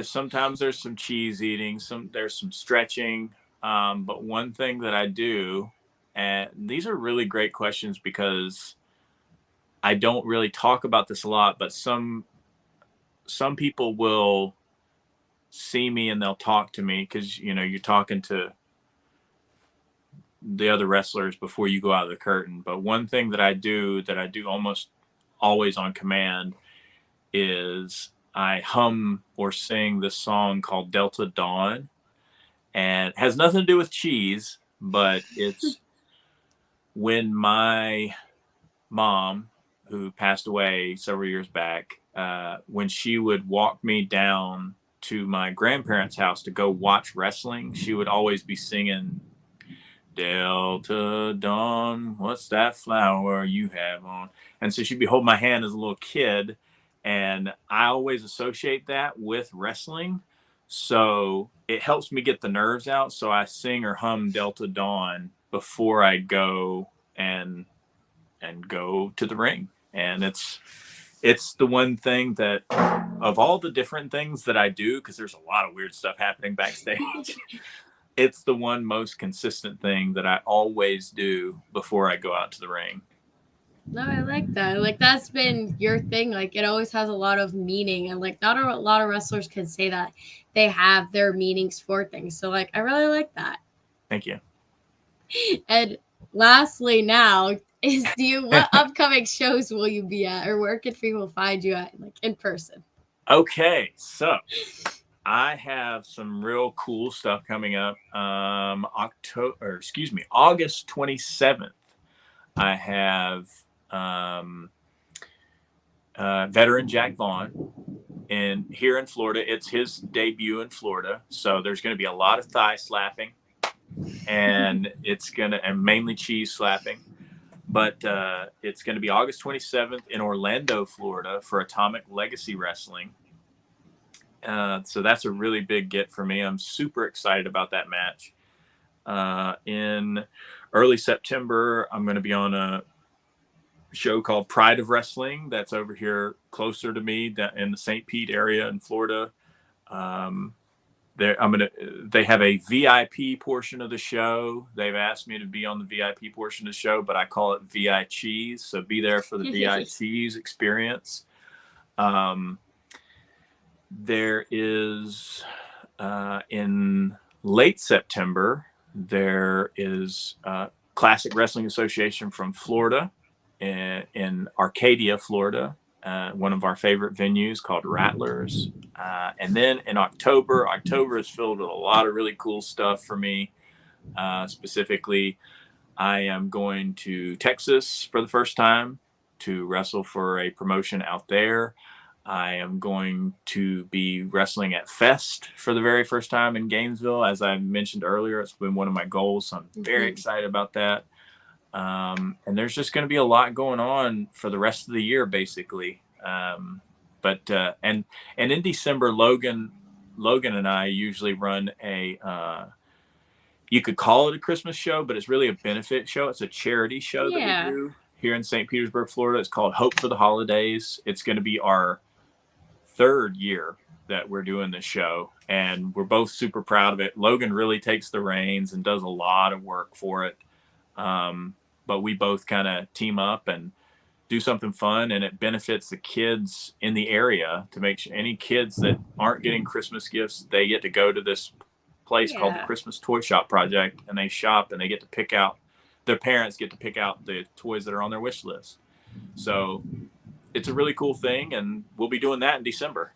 Sometimes there's some cheese eating, there's some stretching. But one thing that I do, and these are really great questions because I don't really talk about this a lot, but some people will see me and they'll talk to me because you're talking to the other wrestlers before you go out of the curtain. But one thing that I do almost always on command is I hum or sing this song called Delta Dawn, and it has nothing to do with cheese, but it's when my mom, who passed away several years back, when she would walk me down to my grandparents' house to go watch wrestling, she would always be singing Delta Dawn, what's that flower you have on? And so she'd be holding my hand as a little kid, and I always associate that with wrestling. So it helps me get the nerves out. So I sing or hum Delta Dawn before I go and go to the ring. And it's the one thing that, of all the different things that I do, because there's a lot of weird stuff happening backstage, it's the one most consistent thing that I always do before I go out to the ring. No, I like that. Like that's been your thing. Like it always has a lot of meaning, and like not a lot of wrestlers can say that they have their meanings for things. So like I really like that. Thank you. And lastly, now is what upcoming shows will you be at, or where can people find you at, like in person? Okay, so I have some real cool stuff coming up. August 27th. I have veteran Jack Vaughn here in Florida. It's his debut in Florida, so there's going to be a lot of thigh slapping, and and mainly cheese slapping. But it's going to be August 27th in Orlando, Florida, for Atomic Legacy Wrestling. So that's a really big get for me. I'm super excited about that match. In early September, I'm going to be on a show called Pride of Wrestling that's over here closer to me in the St. Pete area in Florida. They have a VIP portion of the show. They've asked me to be on the VIP portion of the show, but I call it VI Cheese. So be there for the VI Cheese experience. There is in late September, there is Classic Wrestling Association from Florida in Arcadia, Florida. One of our favorite venues called Rattlers. And then in October is filled with a lot of really cool stuff for me. Specifically, I am going to Texas for the first time to wrestle for a promotion out there. I am going to be wrestling at Fest for the very first time in Gainesville. As I mentioned earlier, it's been one of my goals. So I'm very excited about that. And there's just going to be a lot going on for the rest of the year, basically. And in December, Logan and I usually run you could call it a Christmas show, but it's really a benefit show. It's a charity show that we do here in St. Petersburg, Florida. It's called Hope for the Holidays. It's going to be our 3rd year that we're doing this show, and we're both super proud of it. Logan really takes the reins and does a lot of work for it. But we both kind of team up and do something fun, and it benefits the kids in the area to make sure any kids that aren't getting Christmas gifts, they get to go to this place called the Christmas Toy Shop Project, and they shop and they get to pick out, their parents get to pick out the toys that are on their wish list. So it's a really cool thing, and we'll be doing that in December.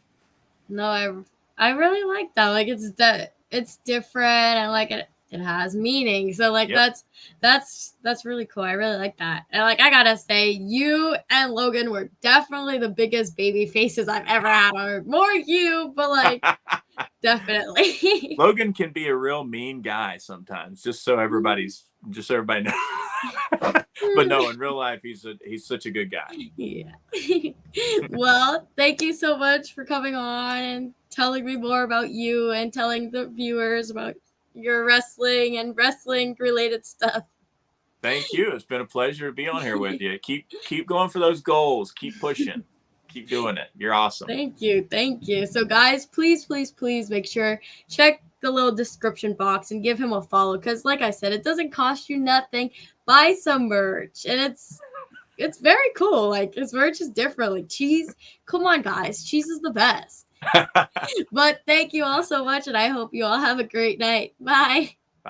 No, I really like that. Like it's different, and like it has meaning. So like Yep. that's really cool. I really like that. And like I gotta say, you and Logan were definitely the biggest baby faces I've ever had. Or more you, but like definitely. Logan can be a real mean guy sometimes, just so everybody knows. But no, in real life, he's such a good guy. Yeah. Well, thank you so much for coming on and telling me more about you and telling the viewers about your wrestling and wrestling related stuff. Thank you. It's been a pleasure to be on here with you. Keep going for those goals. Keep pushing. Keep doing it. You're awesome. Thank you. Thank you. So guys, please make sure check the little description box and give him a follow, because like I said, it doesn't cost you nothing. Buy some merch, and it's very cool. Like his merch is different. Like cheese. Come on, guys. Cheese is the best. But thank you all so much, and I hope you all have a great night. Bye.